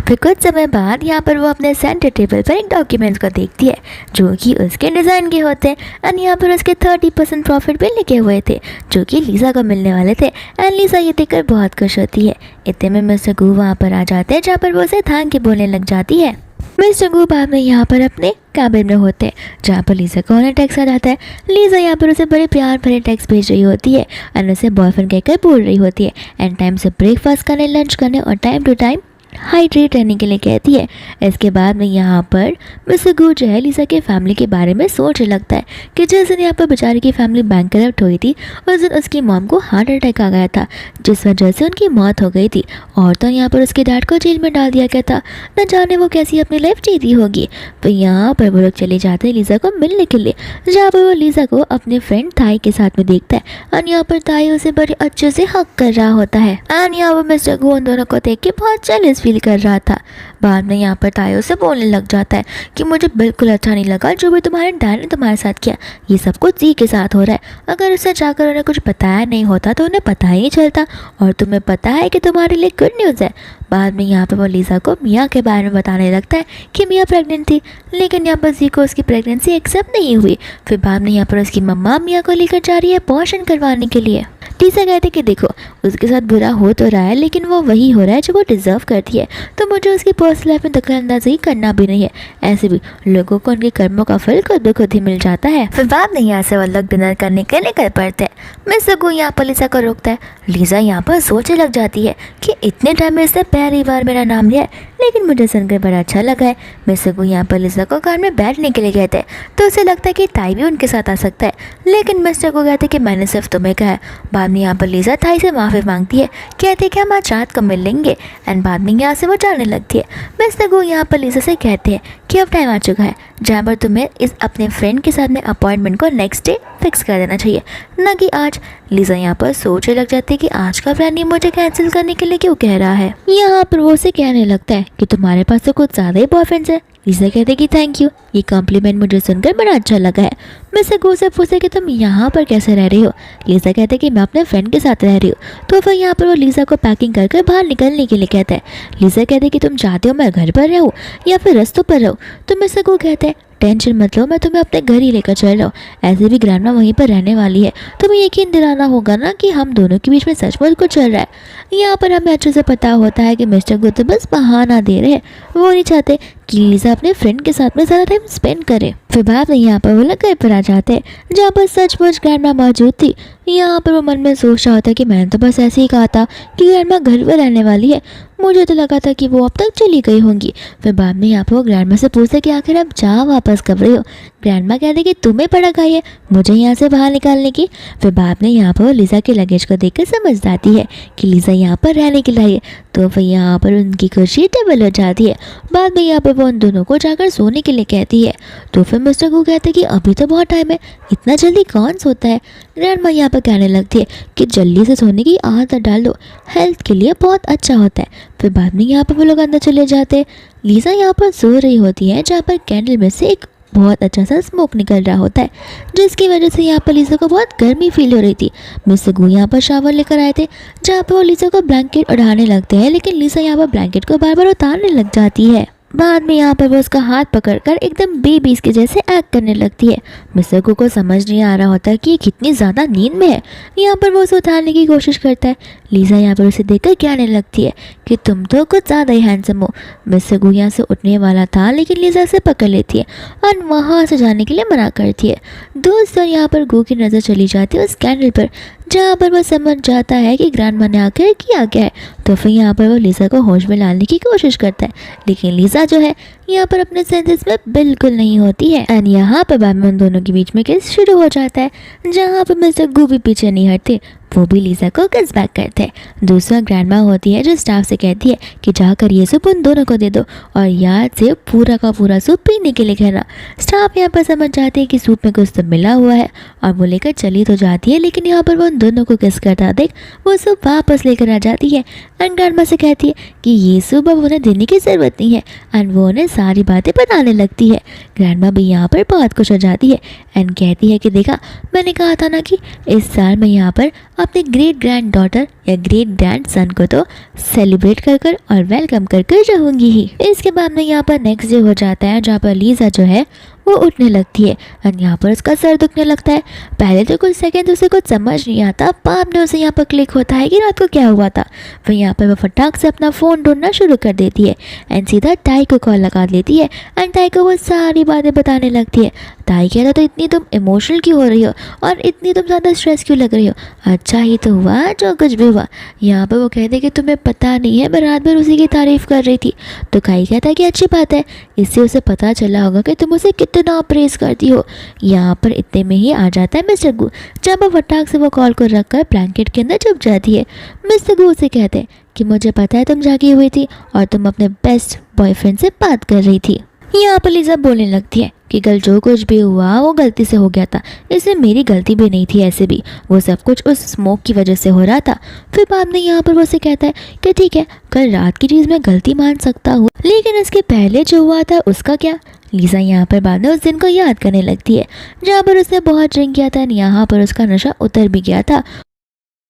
फिर कुछ समय बाद यहाँ पर वो अपने सेंटर टेबल पर एक डॉक्यूमेंट्स को देखती है जो कि उसके डिज़ाइन के होते हैं एंड यहाँ पर उसके 30% प्रॉफिट भी लिखे हुए थे जो कि लीजा को मिलने वाले थे। एंड लीजा ये देखकर बहुत खुश होती है। इतने में मिस्टर गू वहाँ पर आ जाते हैं, जहाँ पर वो उसे थैंक यू बोलने लग जाती है। मिस्टर गू बाद में यहाँ पर अपने कैबिन में होते हैं, जहाँ पर लीजा का उन्हें टेक्स्ट आ जाता है। लीजा यहाँ पर उसे बड़े प्यार भरे टेक्स्ट भेज रही होती है और उसे बॉयफ्रेंड कहकर बोल रही होती है एंड टाइम से ब्रेकफास्ट करने, लंच करने और टाइम टू टाइम हाइड्रेट रहने के लिए कहती है। इसके बाद में यहाँ पर मिस्टर गू जो है लीजा के फैमिली के बारे में सोचने लगता है कि जिस दिन यहाँ पर बेचारे की फैमिली बैंकरप्ट हुई थी उस दिन उसकी मॉम को हार्ट अटैक आ गया था, जिस वजह से उनकी मौत हो गई थी और तो यहाँ पर उसके डैड को जेल में डाल दिया गया था। न जाने वो कैसी अपनी लाइफ जीती होगी। तो यहाँ पर वो लोग चले जाते हैं लीजा को मिलने के लिए, जहाँ पर वो लीजा को अपने फ्रेंड थाई के साथ में देखता है और यहाँ पर थाई उसे बड़े अच्छे से हक कर रहा होता है। एंड यहाँ पर मिस्टर गू उन दोनों को देख के बहुत जेलस फील कर रहा था। बाद में यहाँ पर तायो से बोलने लग जाता है कि मुझे बिल्कुल अच्छा नहीं लगा जो भी तुम्हारे डैड ने तुम्हारे साथ किया, ये सब कुछ जी के साथ हो रहा है। अगर उसे जाकर उन्हें कुछ बताया नहीं होता तो उन्हें पता ही नहीं चलता, और तुम्हें पता है कि तुम्हारे लिए गुड न्यूज़ है। बाद में यहाँ पर वो लीजा को मिया के बारे में बताने लगता है कि मिया प्रेग्नेंट थी, लेकिन यहाँ पर जी को उसकी प्रेगनेंसी एक्सेप्ट नहीं हुई। फिर बाद में यहाँ पर उसकी मम्मा मिया को लेकर जा रही है अबॉर्शन करवाने के लिए। टीसा कहते कि देखो उसके साथ बुरा हो तो रहा है, लेकिन वो वही हो रहा है जो वो डिज़र्व करती है, तो मुझे उसकी पर्सनल लाइफ में दखल अंदाजी करना भी नहीं है। ऐसे भी लोगों को उनके कर्मों का फल खुद ब खुद ही मिल जाता है। फिर बाद में यहाँ से वो लोग डिनर करने के लिए निकल पड़ते हैं। मिस्टर गू यहाँ पर लीजा को रोकता है। लीजा यहाँ पर सोचने लग जाती है कि इतने टाइम में इसने पहली बार मेरा नाम लिया है, लेकिन मुझे सुनकर बड़ा अच्छा लगा है। मिस्टर गू यहाँ पर लीजा को कार में बैठने के लिए कहते हैं, तो उसे लगता है कि ताई भी उनके साथ आ सकता है, लेकिन मिस्टर गू कहते हैं कि मैंने सिर्फ तुम्हें कहा है। बाद में यहाँ पर लीजा ताई से माफ़ी मांगती है, कहते हैं कि हम आज रात को मिल लेंगे। एंड बाद में यहाँ से वो जाने लगती है। मिस्टर गू यहाँ पर लीजा से कहते हैं कि अब टाइम आ चुका है जहाँ पर तुम्हें इस अपने फ्रेंड के साथ में अपॉइंटमेंट को नेक्स्ट डे फिक्स कर देना चाहिए, ना कि आज। लीजा यहाँ पर सोचने लग जाती है कि आज का प्लान ये मुझे कैंसिल करने के लिए क्यों कह रहा है। यहाँ पर वो उसे कहने लगता है कि तुम्हारे पास तो कुछ ज़्यादा ही बॉयफ्रेंड्स है। लीजा कहते कि थैंक यू, ये कॉम्प्लीमेंट मुझे सुनकर बड़ा अच्छा लगा है। मिस्टर गू से पूछे कि तुम यहाँ पर कैसे रह रही हो। लीजा कहते कि मैं अपने फ्रेंड के साथ रह रही हूँ। तो फिर यहाँ पर वो लीजा को पैकिंग करके बाहर निकलने के लिए कहता है। लीजा कहते कि तुम चाहते हो मैं घर पर रहूँ या फिर रस्तों पर रहूँ। तो मिस्टर गू कहते हैं टेंशन मत लो, मैं तुम्हें अपने घर ही लेकर चल रहा हूँ, ऐसे भी ग्रैंडमा वहीं पर रहने वाली है। तुम्हें यकीन दिलाना होगा ना कि हम दोनों के बीच में सचमुच कुछ चल रहा है। यहाँ पर हमें अच्छे से पता होता है कि मिस्टर गू तो बस बहाना दे रहे हैं, वो नहीं चाहते कि लीजा अपने फ्रेंड के साथ में ज़्यादा टाइम स्पेंड करे। फिर बाद में यहाँ पर वो लोग घर पर आ जाते हैं जहाँ पर सचमुच ग्रैंडमा मौजूद थी। यहाँ पर वो मन में सोच रहा होता है कि मैंने तो बस ऐसे ही कहा था कि ग्रैंडमा घर पर रहने वाली है, मुझे तो लगा था कि वो अब तक चली गई होंगी। फिर बाद में यहाँ पर वो ग्रैंडमा से पूछते कि आखिर आप जा वापस कब रहे हो। ग्रैंडमा कहते कि तुम्हें पड़ा गई है मुझे यहाँ से बाहर निकालने की। फिर बाद में यहाँ पर वो लीजा के लगेज को देखकर समझ जाती है कि लीजा यहाँ पर रहने के लिए, तो फिर यहाँ पर उनकी खुशी डबल हो जाती है। बाद में यहाँ पर वो उन दोनों को जाकर सोने के लिए कहती है। तो फिर मिस्टर गू कहते हैं कि अभी तो बहुत टाइम है, इतना जल्दी कौन सोता है। ग्रैंडमा यहाँ पर कहने लगती है कि जल्दी से सोने की आदत डाल दो, हेल्थ के लिए बहुत अच्छा होता है। फिर बाद में यहाँ पर वो लोग अंदर चले जाते हैं। लीजा यहाँ पर सो रही होती है जहाँ पर कैंडल में से एक बहुत अच्छा सा स्मोक निकल रहा होता है, जिसकी वजह से यहाँ पर लीजा को बहुत गर्मी फील हो रही थी। मिस्टर गू यहाँ पर शावर लेकर आए थे जहाँ पर वो लीजा को ब्लैंकेट उड़ाने लगते हैं, लेकिन लीजा यहाँ पर ब्लैंकेट को बार बार उतारने लग जाती है। बाद में यहाँ पर वो उसका हाथ पकड़कर एकदम बेबीज के जैसे एक्ट करने लगती है। मिस्टर गू को समझ नहीं आ रहा होता कि ये कितनी ज़्यादा नींद में है। यहाँ पर वो उसे उठाने की कोशिश करता है। लीजा यहाँ पर उसे देखकर कहने लगती है कि तुम तो कुछ ज़्यादा ही हैंडसम हो। मिस्टर गू यहाँ से उठने वाला था, लेकिन लीजा से पकड़ लेती है और वहाँ से जाने के लिए मना करती है। दोस्तों यहाँ पर गू की नज़र चली जाती है उस कैंडल पर, जहाँ पर वो समझ जाता है कि ग्रैंडमा ने आकर किया गया है। तो फिर यहाँ पर वो लीजा को होश में लाने की कोशिश करता है, लेकिन लीजा जो है यहाँ पर अपने सेंसेस में बिल्कुल नहीं होती है। एंड यहाँ पर बाद में उन दोनों के बीच में किस शुरू हो जाता है, जहाँ पर मिस्टर गू भी पीछे नहीं हटते, वो भी लीजा को किस बैक करते हैं। दूसरा ग्रैंडमा होती है जो स्टाफ से कहती है कि जाकर ये सूप उन दोनों को दे दो और याद से पूरा का पूरा सूप पीने के लिए कहना। स्टाफ यहाँ पर समझ जाती है कि सूप में कुछ तो मिला हुआ है और वो लेकर चली तो जाती है, लेकिन यहाँ पर वो उन दोनों को किस करता देख वो सूप वापस लेकर आ जाती है। एंड ग्रैंडमा से कहती है कि ये सूप अब उन्हें देने की ज़रूरत नहीं है, एंड वो उन्हें सारी बातें बताने लगती है। ग्रैंडमा भी यहाँ पर बहुत खुश हो जाती है एंड कहती है कि देखा मैंने कहा था ना कि इस साल मैं यहाँ पर अपने ग्रेट ग्रैंड डॉटर या ग्रेट ग्रैंड सन को तो सेलिब्रेट कर और वेलकम कर रहूँगी ही। इसके बाद में यहाँ पर नेक्स्ट डे हो जाता है, जहाँ पर लीजा जो है वो वो उठने लगती है और यहाँ पर उसका सर दुखने लगता है। पहले तो कुछ सेकंड उसे कुछ समझ नहीं आता, बाद में उसे यहाँ पर क्लिक होता है कि रात को क्या हुआ था। फिर यहाँ पर वो फटाक से अपना फ़ोन ढूंढना शुरू कर देती है एंड सीधा ताई को कॉल लगा लेती है एंड ताई को वो सारी बातें बताने लगती है। ताई कहता तो इतनी तुम इमोशनल क्यों हो रही हो और इतनी तुम ज़्यादा स्ट्रेस क्यों लग रही हो, अच्छा ही तो हुआ जो कुछ भी हुआ। यहाँ पर वो कहते कि तुम्हें पता नहीं है, मैं रात भर उसी की तारीफ़ कर रही थी। तो काई कहता है कि अच्छी बात है, इससे उसे पता चला होगा कि तुम उसे कितना प्रेस करती हो। यहाँ पर इतने में ही आ जाता है मिस्टर गू, जहाँ पर फटाक से वो कॉल को रखकर ब्लैंकेट के अंदर छुप जाती है। मिस्टर गू उसे कहते हैं कि मुझे पता है तुम जागी हुई थी और तुम अपने बेस्ट बॉयफ्रेंड से बात कर रही थी। यहाँ पर लिज़ा बोलने लगती है कि कल जो कुछ भी हुआ वो गलती से हो गया था, इसमें मेरी गलती भी नहीं थी, ऐसे भी वो सब कुछ उस स्मोक की वजह से हो रहा था। फिर बाद में यहाँ पर वो उसे कहता है कि ठीक है, कल रात की चीज़ मैं गलती मान सकता हूँ, लेकिन इसके पहले जो हुआ था उसका क्या। लिज़ा यहाँ पर बाद में उस दिन को याद करने लगती है जहाँ पर उसने बहुत ड्रिंक किया था, यहाँ पर उसका नशा उतर भी गया था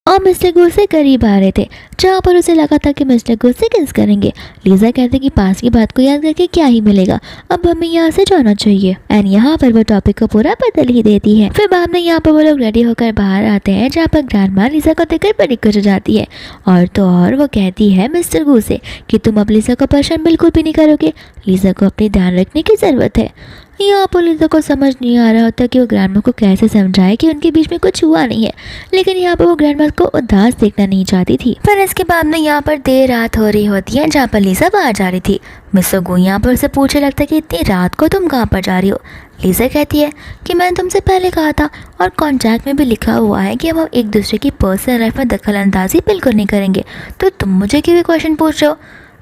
और मिस्टर गू से करीब आ रहे थे, जहाँ पर उसे लगा था कि मिस्टर गू से किस करेंगे। लिज़ा कहते कि पास की बात को याद करके क्या ही मिलेगा, अब हमें यहाँ से जाना चाहिए। एंड यहाँ पर वो टॉपिक को पूरा बदल ही देती है। फिर बाद में यहाँ पर वो लोग रेडी होकर बाहर आते हैं, जहाँ पर ग्रैंडमा लिज़ा को देखकर बड़ी खुश हो जाती है और तो और वो कहती है मिस्टर गू से कि तुम अब लिज़ा को परेशान बिल्कुल भी नहीं करोगे, लिज़ा को अपनी ध्यान रखने की ज़रूरत है। यहाँ पर लिज़ा को समझ नहीं आ रहा होता कि वो ग्रैंडमा को कैसे समझाए कि उनके बीच में कुछ हुआ नहीं है, लेकिन यहाँ पर वो ग्रैंडमा को उदास देखना नहीं चाहती थी। फिर इसके बाद में यहाँ पर देर रात हो रही होती है, जहाँ पर लिज़ा बाहर जा रही थी। मिस्टर गू यहाँ पर उसे पूछने लगता है कि इतनी रात को तुम कहाँ पर जा रही हो। लिज़ा कहती है कि मैंने तुमसे पहले कहा था और कॉन्ट्रैक्ट में भी लिखा हुआ है कि हम एक दूसरे की पर्सनल लाइफ में दखल अंदाजी बिल्कुल नहीं करेंगे, तो तुम मुझे क्यों क्वेश्चन पूछ रहे हो।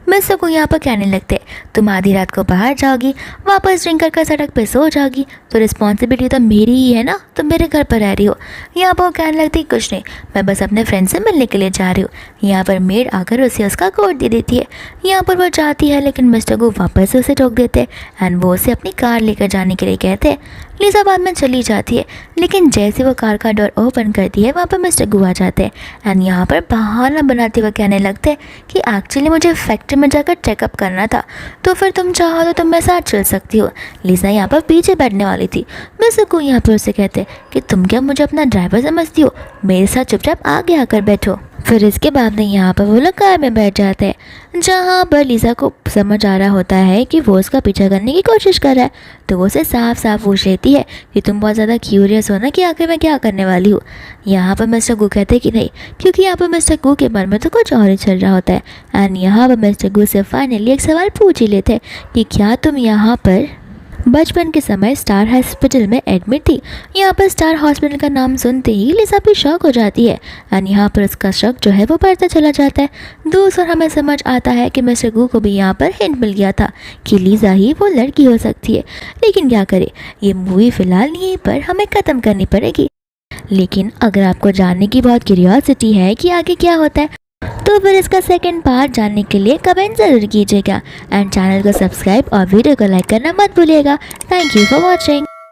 मिस्टर को यहाँ पर कहने लगते तुम आधी रात को बाहर जाओगी, वापस ड्रिंक कर सड़क पे सो जाओगी, तो रिस्पॉन्सिबिलिटी तो मेरी ही है ना, तुम मेरे घर पर रह रही हो। यहाँ पर वो कहने लगती कुछ नहीं, मैं बस अपने फ्रेंड से मिलने के लिए जा रही हूँ। यहाँ पर मेड आकर उसे उसका कोट दे देती है। यहाँ पर वो जाती है, लेकिन मिस्टर को वापस से उसे रोक देते हैं एंड वो उसे अपनी कार लेकर जाने के लिए कहते हैं। लिज़ा बाद में चली जाती है, लेकिन जैसे वो कार का डोर ओपन करती है वहाँ पर मिस्टर गू आ जाते हैं एंड यहाँ पर बहाना बनाते हुए कहने लगते हैं कि एक्चुअली मुझे फैक्ट्री में जाकर चेकअप करना था, तो फिर तुम चाहो तो तुम मेरे साथ चल सकती हो। लिज़ा यहाँ पर पीछे बैठने वाली थी। मिस्टर गू यहाँ पर उसे कहते कि तुम क्या मुझे अपना ड्राइवर समझती हो, मेरे साथ चुपचाप आगे आकर बैठो। फिर इसके बाद में यहाँ पर वो लोग कार में बैठ जाते हैं, जहाँ पर लिज़ा को समझ आ रहा होता है कि वो उसका पीछा करने की कोशिश कर रहा है, तो वो उसे साफ साफ पूछ लेती है कि तुम बहुत ज़्यादा क्यूरियस हो ना कि आखिर मैं क्या करने वाली हूँ। यहाँ पर मिस्टर गू कहते कि नहीं, क्योंकि यहाँ पर मिस्टर गू के मन में तो कुछ और ही चल रहा होता है एंड यहाँ पर मिस्टर गू से फाइनली एक सवाल पूछ ही लेते हैं कि क्या तुम यहाँ पर बचपन के समय स्टार हॉस्पिटल में एडमिट थी। यहाँ पर स्टार हॉस्पिटल का नाम सुनते ही लिज़ा भी शॉक हो जाती है एंड यहाँ पर उसका शक जो है वो बढ़ता चला जाता है। दूसरा हमें समझ आता है कि मिस्टर गू को भी यहाँ पर हिंट मिल गया था कि लिज़ा ही वो लड़की हो सकती है, लेकिन क्या करे, ये मूवी फ़िलहाल यहीं पर हमें ख़त्म करनी पड़ेगी। लेकिन अगर आपको जानने की बहुत क्यूरियोसिटी है कि आगे क्या होता है, तो फिर इसका सेकंड पार्ट जानने के लिए कमेंट ज़रूर कीजिएगा एंड चैनल को सब्सक्राइब और वीडियो को लाइक करना मत भूलिएगा। Thank you for watching.